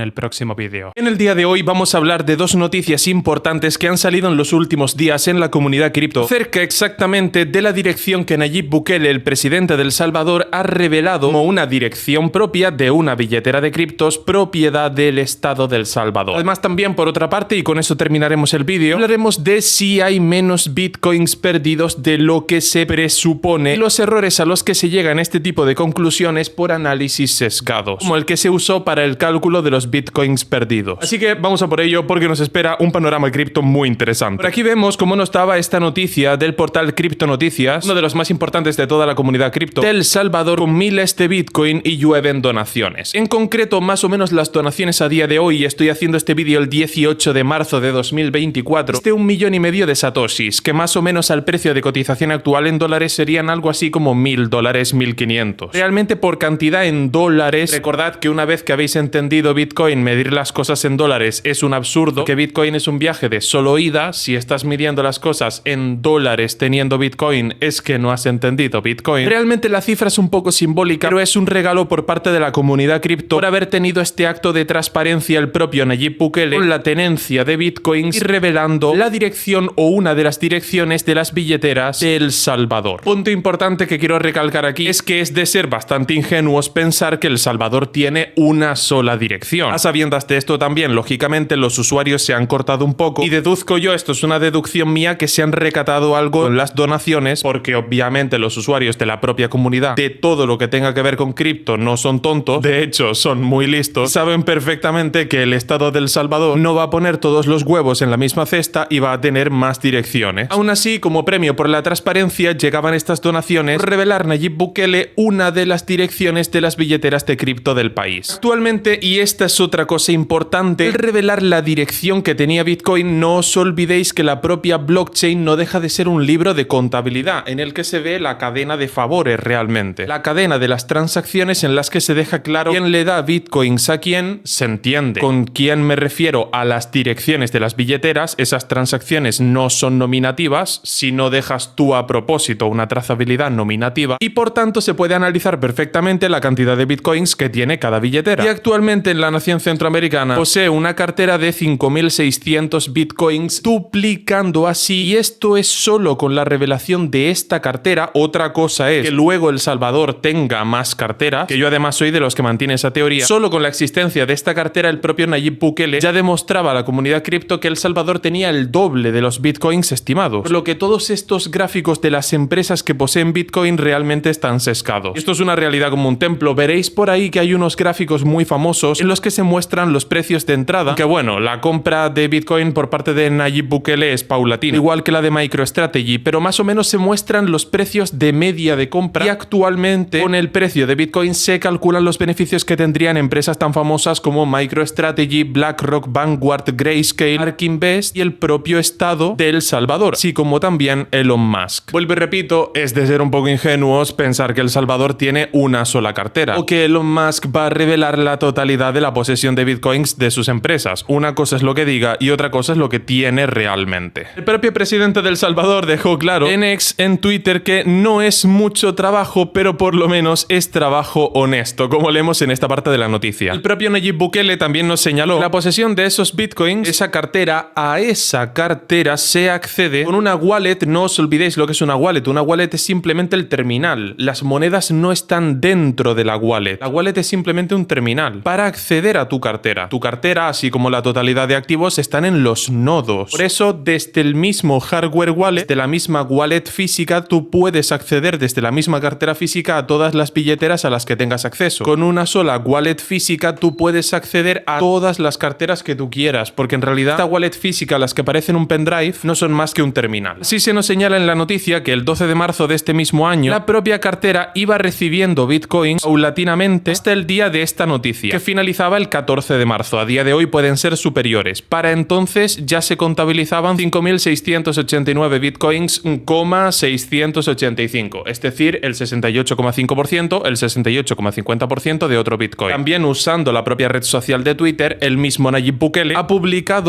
Speaker 1: el próximo vídeo. En el día de hoy vamos a hablar de dos noticias importantes que han salido en los últimos días en la comunidad cripto, cerca exactamente de la dirección que Nayib Bukele, el presidente de El Salvador, ha revelado como una dirección propia de una billetera de criptos propiedad del Estado de El Salvador. Además, también por otra parte, y con eso terminaremos el vídeo, hablaremos de si hay menos bitcoins perdidos de lo que se presupone y los errores a los que se llega en este tipo de conclusiones por análisis sesgados, como el que se usó para el cálculo de los bitcoins perdidos. Así que vamos a por ello, porque nos espera un panorama cripto muy interesante. Por aquí vemos cómo nos estaba esta noticia del portal Cripto Noticias, uno de los más importantes de toda la comunidad cripto de El Salvador, con miles de bitcoin y llueven donaciones. En concreto, más o menos las donaciones a día de hoy, y estoy haciendo este vídeo el 18 de marzo de 2024, es de 1,5 millones de satoshis, que más o menos al precio de cotización actual en dólares serían algo así como $1.000, 1.500. Realmente, por cantidad en dólares, recordad que una vez que habéis entendido Bitcoin, medir las cosas en dólares es un absurdo, que Bitcoin es un viaje de solo ida. Si estás midiendo las cosas en dólares teniendo Bitcoin, es que no has entendido Bitcoin. Realmente la cifra es un poco simbólica, pero es un regalo por parte de la comunidad cripto por haber tenido este acto de transparencia el propio Nayib Bukele con la tenencia de Bitcoins y revelando la dirección o una de las direcciones de las billeteras de El Salvador. Punto importante que quiero recalcar aquí es que es de ser bastante ingenuos pensar que El Salvador tiene una sola dirección. A sabiendas de esto también, lógicamente, los usuarios se han cortado un poco y deduzco yo, esto es una deducción mía, que se han recatado algo con las donaciones, porque obviamente los usuarios de la propia comunidad de todo lo que tenga que ver con cripto no son tontos, de hecho son muy listos, saben perfectamente que el Estado de El Salvador no va a poner todos los huevos en la misma cesta y va a tener más direcciones. Aún así, como premio por la transparencia, llegaban estas donaciones por revelar Nayib Bukele una de las direcciones de las billeteras de cripto del país. Actualmente, y esta es otra cosa importante, al revelar la dirección que tenía Bitcoin, no os olvidéis que la propia blockchain no deja de ser un libro de contabilidad en el que se ve la cadena de favores realmente. La cadena de las transacciones en las que se deja claro quién le da bitcoins a quién, se entiende. Con quién me refiero a las direcciones de las billeteras, esas transacciones no son nominativas, si no dejas tú a propósito una trazabilidad nominativa, y por tanto se puede analizar perfectamente la cantidad de bitcoins que tiene cada billetera. Y actualmente en la nación centroamericana posee una cartera de 5.600 bitcoins, duplicando así, y esto es solo con la revelación de esta cartera. Otra cosa es que luego El Salvador tenga más carteras, que yo además soy de los que mantiene esa teoría. Solo con la existencia de esta cartera, el propio Nayib Bukele ya demostraba a la comunidad cripto que El Salvador tenía el doble de los bitcoins estimados, por lo que todos estos gráficos de las empresas que poseen bitcoin realmente están sesgados. Esto es una realidad como un templo. Veréis por ahí que hay unos gráficos muy famosos en los que se muestran los precios de entrada, que bueno, la compra de bitcoin por parte de Nayib Bukele es paulatina, igual que la de MicroStrategy, pero más o menos se muestran los precios de media de compra, y actualmente con el precio de bitcoin se calculan los beneficios que tendrían empresas tan famosas como MicroStrategy, BlackRock, Vanguard, Grayscale, ARK Invest y el propio Estado de El Salvador, así como también Elon Musk. Vuelvo y repito, es de ser un poco ingenuos pensar que El Salvador tiene una sola cartera, o que Elon Musk va a revelar la totalidad de la posesión de bitcoin bitcoins de sus empresas. Una cosa es lo que diga y otra cosa es lo que tiene realmente. El propio presidente de El Salvador dejó claro en Twitter que no es mucho trabajo, pero por lo menos es trabajo honesto, como leemos en esta parte de la noticia. El propio Nayib Bukele también nos señaló la posesión de esos bitcoins, a esa cartera se accede con una wallet. No os olvidéis lo que es una wallet. Una wallet es simplemente el terminal. Las monedas no están dentro de la wallet. La wallet es simplemente un terminal para acceder a tu cartera. Tu cartera, así como la totalidad de activos, están en los nodos. Por eso, desde el mismo hardware wallet, de la misma wallet física, tú puedes acceder desde la misma cartera física a todas las billeteras a las que tengas acceso. Con una sola wallet física, tú puedes acceder a todas las carteras que tú quieras, porque en realidad esta wallet física, las que parecen un pendrive, no son más que un terminal. Así se nos señala en la noticia que el 12 de marzo de este mismo año, la propia cartera iba recibiendo bitcoins paulatinamente hasta el día de esta noticia, que finalizaba el 14 de marzo. A día de hoy pueden ser superiores. Para entonces ya se contabilizaban 5.689 bitcoins, 685, es decir, el 68,5%, el 68,50% de otro bitcoin. También usando la propia red social de Twitter, el mismo Nayib Bukele ha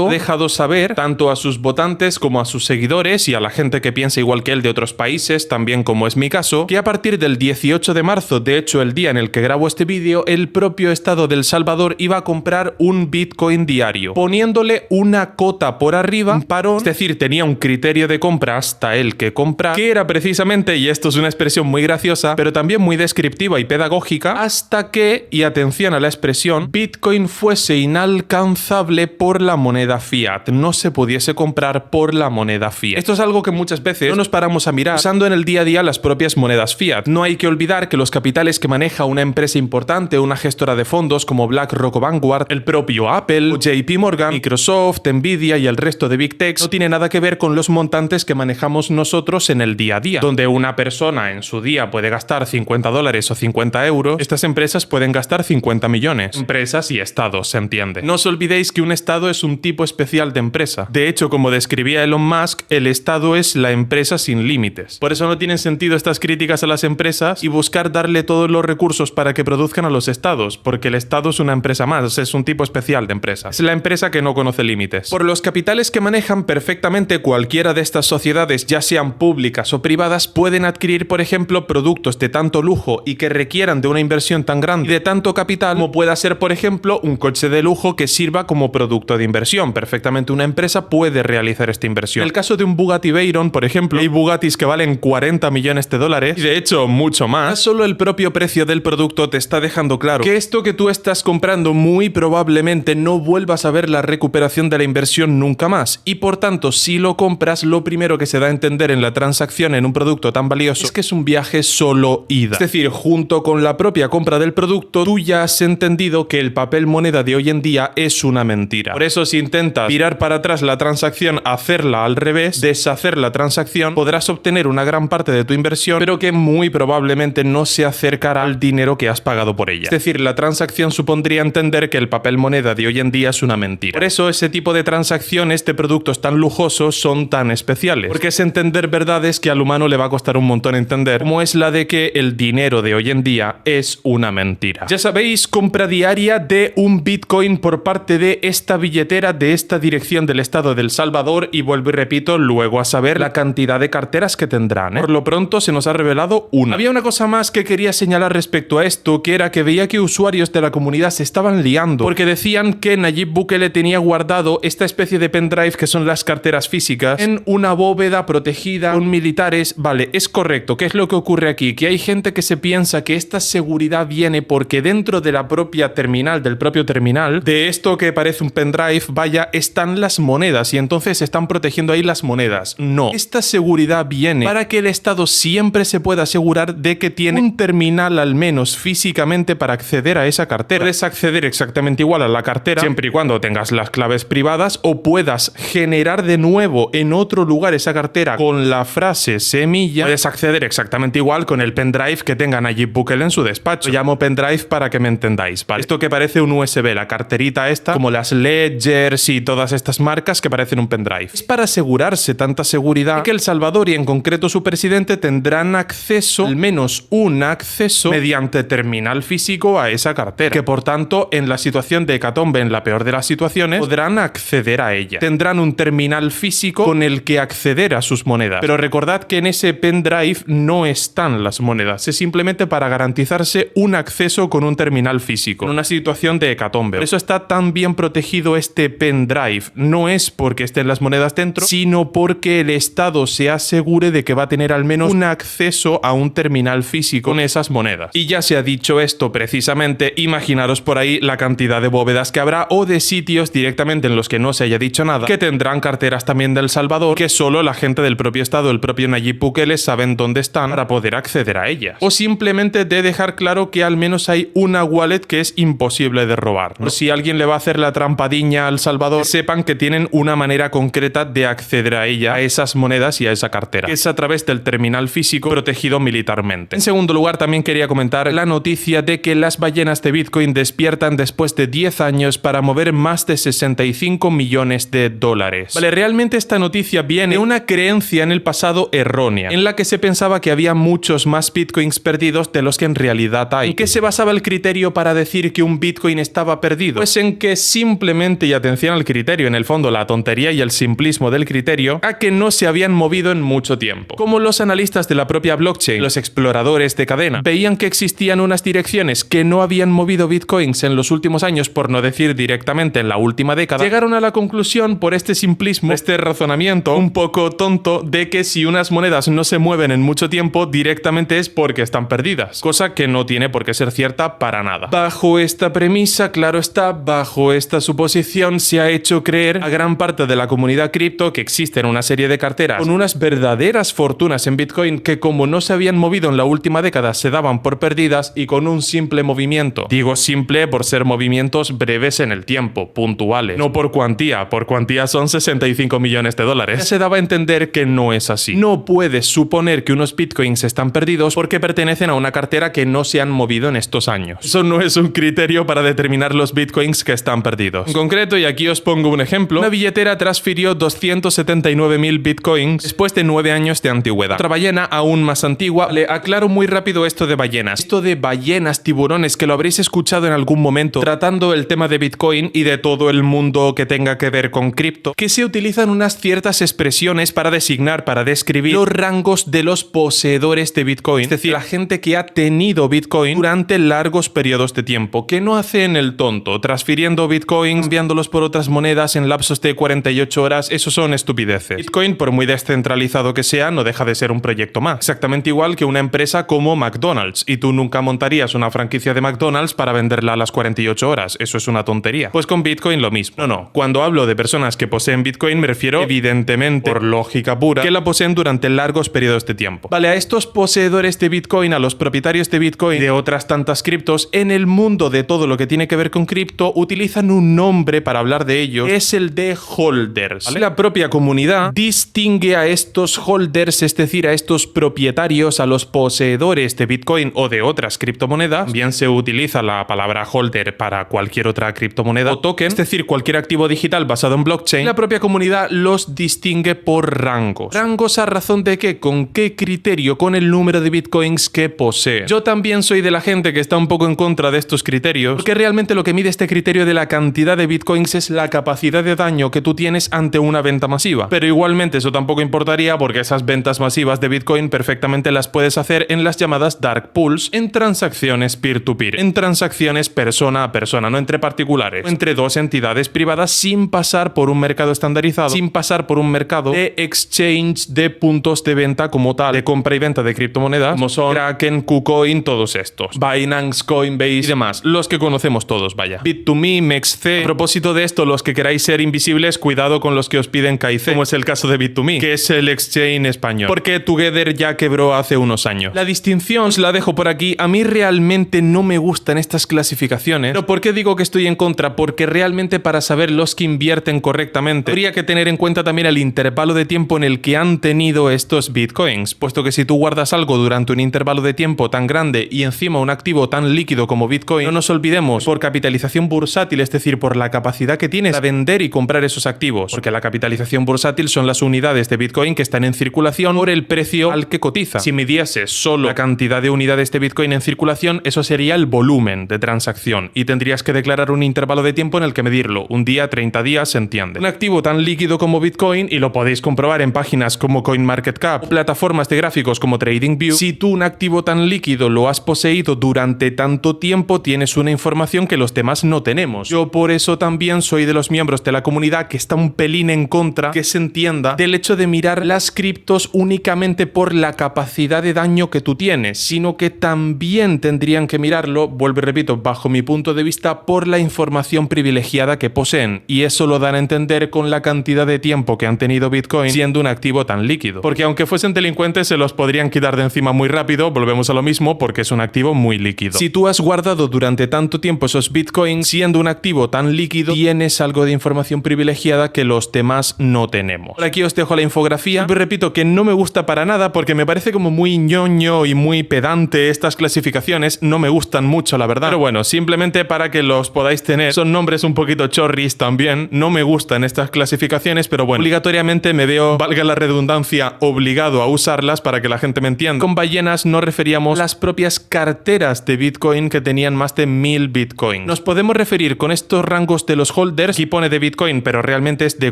Speaker 1: dejado saber tanto a sus votantes como a sus seguidores y a la gente que piensa igual que él de otros países, también como es mi caso, que a partir del 18 de marzo, de hecho el día en el que grabo este vídeo, el propio Estado de El Salvador iba a comprar un bitcoin diario, poniéndole una cota por arriba, un parón, es decir, tenía un criterio de compra hasta el que comprar, que era precisamente, y esto es una expresión muy graciosa, pero también muy descriptiva y pedagógica, hasta que, y atención a la expresión, Bitcoin fuese inalcanzable por la moneda fiat, no se pudiese comprar por la moneda fiat. Esto es algo que muchas veces no nos paramos a mirar usando en el día a día las propias monedas fiat. No hay que olvidar que los capitales que maneja una empresa importante, una gestora de fondos como BlackRock o Vanguard, el propio Apple, JP Morgan, Microsoft, Nvidia y el resto de Big Techs, no tiene nada que ver con los montantes que manejamos nosotros en el día a día. Donde una persona en su día puede gastar $50 o 50 euros, estas empresas pueden gastar 50 millones. Empresas y estados, se entiende. No os olvidéis que un estado es un tipo especial de empresa. De hecho, como describía Elon Musk, el estado es la empresa sin límites. Por eso no tienen sentido estas críticas a las empresas y buscar darle todos los recursos para que produzcan a los estados, porque el estado es una empresa más, es un tipo especial de empresa. Es la empresa que no conoce límites. Por los capitales que manejan perfectamente cualquiera de estas sociedades, ya sean públicas o privadas, pueden adquirir, por ejemplo, productos de tanto lujo y que requieran de una inversión tan grande y de tanto capital como pueda ser, por ejemplo, un coche de lujo que sirva como producto de inversión. Perfectamente una empresa puede realizar esta inversión. En el caso de un Bugatti Veyron, por ejemplo, hay Bugattis que valen 40 millones de dólares y de hecho mucho más. Solo el propio precio del producto te está dejando claro que esto que tú estás comprando muy probablemente no vuelvas a ver la recuperación de la inversión nunca más, y por tanto si lo compras, lo primero que se da a entender en la transacción en un producto tan valioso es que es un viaje solo ida. Es decir, junto con la propia compra del producto, tú ya has entendido que el papel moneda de hoy en día es una mentira. Por eso, si intentas tirar para atrás la transacción, hacerla al revés, deshacer la transacción, podrás obtener una gran parte de tu inversión, pero que muy probablemente no se acercará al dinero que has pagado por ella. Es decir, la transacción supondría entender que el papel moneda de hoy en día es una mentira. Por eso ese tipo de transacciones de productos tan lujosos son tan especiales, porque es entender verdades que al humano le va a costar un montón entender, como es la de que el dinero de hoy en día es una mentira. Ya sabéis, compra diaria de un bitcoin por parte de esta billetera, de esta dirección del Estado de El Salvador, y vuelvo y repito, luego a saber la cantidad de carteras que tendrán, Por lo pronto se nos ha revelado una. Había una cosa más que quería señalar respecto a esto, que era que veía que usuarios de la comunidad se estaban liando, porque decían que Nayib Bukele tenía guardado esta especie de pendrive que son las carteras físicas en una bóveda protegida con militares. Vale, es correcto. ¿Qué es lo que ocurre aquí? Que hay gente que se piensa que esta seguridad viene porque dentro de la propia terminal, del propio terminal, de esto que parece un pendrive, vaya, están las monedas y entonces están protegiendo ahí las monedas. No. Esta seguridad viene para que el Estado siempre se pueda asegurar de que tiene un terminal al menos físicamente para acceder a esa cartera. Puedes acceder exactamente igual a la cartera siempre y cuando tengas las claves privadas, o puedas generar de nuevo en otro lugar esa cartera con la frase semilla. Puedes acceder exactamente igual con el pendrive que tenga Nayib Bukele en su despacho. Lo llamo pendrive para que me entendáis, ¿vale? Esto que parece un USB, la carterita esta, como las Ledgers y todas estas marcas que parecen un pendrive. Es para asegurarse tanta seguridad de que El Salvador y en concreto su presidente tendrán acceso, al menos un acceso, mediante terminal físico a esa cartera. Que por tanto, en la situación situación de hecatombe, en la peor de las situaciones, podrán acceder a ella. Tendrán un terminal físico con el que acceder a sus monedas. Pero recordad que en ese pendrive no están las monedas, es simplemente para garantizarse un acceso con un terminal físico, en una situación de hecatombe. Por eso está tan bien protegido este pendrive. No es porque estén las monedas dentro, sino porque el Estado se asegure de que va a tener al menos un acceso a un terminal físico con esas monedas. Y ya se ha dicho esto precisamente, imaginaros por ahí la cantidad de bóvedas que habrá o de sitios directamente en los que no se haya dicho nada, que tendrán carteras también de El Salvador, que solo la gente del propio Estado, el propio Nayib Bukele, saben dónde están para poder acceder a ellas. O simplemente de dejar claro que al menos hay una wallet que es imposible de robar, ¿no? Si alguien le va a hacer la trampadiña a El Salvador, sepan que tienen una manera concreta de acceder a ella, a esas monedas y a esa cartera, que es a través del terminal físico protegido militarmente. En segundo lugar, también quería comentar la noticia de que las ballenas de Bitcoin despiertan después de 10 años para mover más de 65 millones de dólares. Vale, realmente esta noticia viene de una creencia en el pasado errónea, en la que se pensaba que había muchos más Bitcoins perdidos de los que en realidad hay. ¿En qué se basaba el criterio para decir que un Bitcoin estaba perdido? Pues en que simplemente, y atención al criterio, en el fondo la tontería y el simplismo del criterio, a que no se habían movido en mucho tiempo. Como los analistas de la propia blockchain, los exploradores de cadena, veían que existían unas direcciones que no habían movido Bitcoins en los últimos años, por no decir directamente en la última década, llegaron a la conclusión, por este simplismo, este razonamiento un poco tonto, de que si unas monedas no se mueven en mucho tiempo, directamente es porque están perdidas, cosa que no tiene por qué ser cierta para nada. Bajo esta premisa, claro está, bajo esta suposición, se ha hecho creer a gran parte de la comunidad cripto que existen una serie de carteras con unas verdaderas fortunas en Bitcoin que, como no se habían movido en la última década, se daban por perdidas, y con un simple movimiento, digo simple por ser movimientos breves en el tiempo, puntuales, no por cuantía son 65 millones de dólares, ya se daba a entender que no es así. No puedes suponer que unos Bitcoins están perdidos porque pertenecen a una cartera que no se han movido en estos años. Eso no es un criterio para determinar los Bitcoins que están perdidos. En concreto, y aquí os pongo un ejemplo, una billetera transfirió 279.000 Bitcoins después de 9 años de antigüedad. Otra ballena aún más antigua. Le aclaro muy rápido esto de ballenas. Esto de ballenas, tiburones, que lo habréis escuchado en algún momento tratando el tema de Bitcoin y de todo el mundo que tenga que ver con cripto, que se utilizan unas ciertas expresiones para designar, para describir los rangos de los poseedores de Bitcoin, es decir, la gente que ha tenido Bitcoin durante largos periodos de tiempo, que no hacen el tonto, transfiriendo Bitcoin, enviándolos por otras monedas en lapsos de 48 horas, eso son estupideces. Bitcoin, por muy descentralizado que sea, no deja de ser un proyecto más, exactamente igual que una empresa como McDonald's, y tú nunca montarías una franquicia de McDonald's para venderla a las 48 horas, eso es una tontería. Pues con Bitcoin lo mismo. No, cuando hablo de personas que poseen Bitcoin me refiero, evidentemente, por lógica pura, que la poseen durante largos periodos de tiempo. Vale, a estos poseedores de Bitcoin, a los propietarios de Bitcoin y de otras tantas criptos, en el mundo de todo lo que tiene que ver con cripto, utilizan un nombre para hablar de ellos, es el de holders. ¿Vale? La propia comunidad distingue a estos holders, es decir, a estos propietarios, a los poseedores de Bitcoin o de otras criptomonedas. Bien se utiliza la palabra holder para cualquier otra criptomoneda o token, es decir, cualquier activo digital basado en blockchain. La propia comunidad los distingue por rangos. ¿Rangos a razón de qué? ¿Con qué criterio? Con el número de Bitcoins que posee. Yo también soy de la gente que está un poco en contra de estos criterios, porque realmente lo que mide este criterio de la cantidad de Bitcoins es la capacidad de daño que tú tienes ante una venta masiva. Pero igualmente eso tampoco importaría, porque esas ventas masivas de Bitcoin perfectamente las puedes hacer en las llamadas dark pools, en transacciones peer-to-peer, en transacciones persona a persona, no entre particulares, o entre dos entidades privadas, sin pasar por un mercado estandarizado, sin pasar por un mercado de exchange de puntos de venta como tal, de compra y venta de criptomonedas, como son Kraken, KuCoin, todos estos, Binance, Coinbase y demás, los que conocemos todos, vaya. Bit2Me, MEXC. A propósito de esto, los que queráis ser invisibles, cuidado con los que os piden KIC, como es el caso de Bit2Me, que es el exchange español, porque Together ya quebró hace unos años. La distinción os la dejo por aquí. A mí realmente no me gustan estas clasificaciones. ¿Pero por qué digo que estoy en contra? Porque realmente, para saber los que invierten correctamente, habría que tener en cuenta también el intervalo de tiempo en el que han tenido estos Bitcoins, puesto que si tú guardas algo durante un intervalo de tiempo tan grande y encima un activo tan líquido como Bitcoin, no nos olvidemos, por capitalización bursátil, es decir, por la capacidad que tienes para vender y comprar esos activos, porque la capitalización bursátil son las unidades de Bitcoin que están en circulación por el precio al que cotiza. Si midieses solo la cantidad de unidades de Bitcoin en circulación, eso sería el volumen de transacción, y tendrías tendrías que declarar un intervalo de tiempo en el que medirlo. Un día, 30 días, se entiende. Un activo tan líquido como Bitcoin, y lo podéis comprobar en páginas como CoinMarketCap o plataformas de gráficos como TradingView, si tú un activo tan líquido lo has poseído durante tanto tiempo, tienes una información que los demás no tenemos. Yo por eso también soy de los miembros de la comunidad que está un pelín en contra, que se entienda, del hecho de mirar las criptos únicamente por la capacidad de daño que tú tienes, sino que también tendrían que mirarlo, vuelvo y repito, bajo mi punto de vista, por la información privilegiada que poseen, y eso lo dan a entender con la cantidad de tiempo que han tenido Bitcoin siendo un activo tan líquido. Porque aunque fuesen delincuentes, se los podrían quitar de encima muy rápido, volvemos a lo mismo, porque es un activo muy líquido. Si tú has guardado durante tanto tiempo esos Bitcoins siendo un activo tan líquido, tienes algo de información privilegiada que los demás no tenemos. Por aquí os dejo la infografía. Repito que no me gusta para nada porque me parece como muy ñoño y muy pedante estas clasificaciones, no me gustan mucho la verdad, pero bueno, simplemente para que los podáis tener. Son nombres un poquito chorris también, no me gustan estas clasificaciones, pero bueno, obligatoriamente me veo, valga la redundancia, obligado a usarlas para que la gente me entienda. Con ballenas nos referíamos a las propias carteras de Bitcoin que tenían más de 1000 Bitcoin. Nos podemos referir con estos rangos de los holders, aquí pone de Bitcoin, pero realmente es de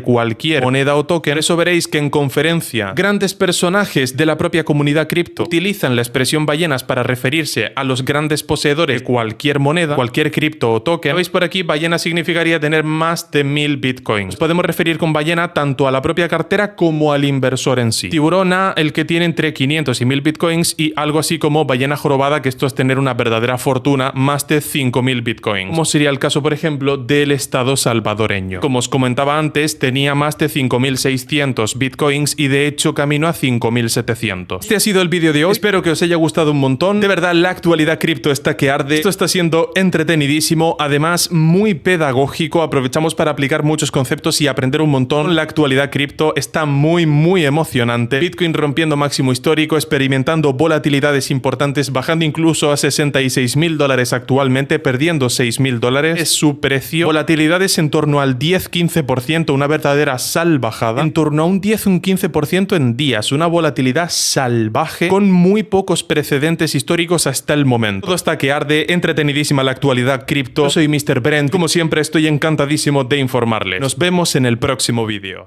Speaker 1: cualquier moneda o token. Por eso veréis que en conferencia grandes personajes de la propia comunidad cripto utilizan la expresión ballenas para referirse a los grandes poseedores de cualquier moneda, cualquier cripto o token. ¿Veis por aquí? Ballena significaría tener más de 1000 Bitcoins. Nos podemos referir con ballena tanto a la propia cartera como al inversor en sí. Tiburona, el que tiene entre 500 y 1000 Bitcoins, y algo así como ballena jorobada, que esto es tener una verdadera fortuna, más de 5000 Bitcoins. Como sería el caso, por ejemplo, del Estado salvadoreño. Como os comentaba antes, tenía más de 5600 Bitcoins y de hecho camino a 5700. Este ha sido el vídeo de hoy. Espero que os haya gustado un montón. De verdad, la actualidad cripto está que arde. Esto está siendo entretenidísimo, además muy pedagógico. Aprovechamos para aplicar muchos conceptos y aprender un montón. La actualidad cripto está muy emocionante. Bitcoin rompiendo máximo histórico, experimentando volatilidades importantes, bajando incluso a $66.000 actualmente, perdiendo $6.000. Es su precio. Volatilidades en torno al 10-15%, una verdadera salvajada. En torno a un 10-15% en días, una volatilidad salvaje con muy pocos precedentes históricos hasta el momento. Todo está que arde, entretenidísima la actualidad cripto. Yo soy Mr. Brent, como siempre estoy encantadísimo de informarles. Nos vemos en el próximo vídeo.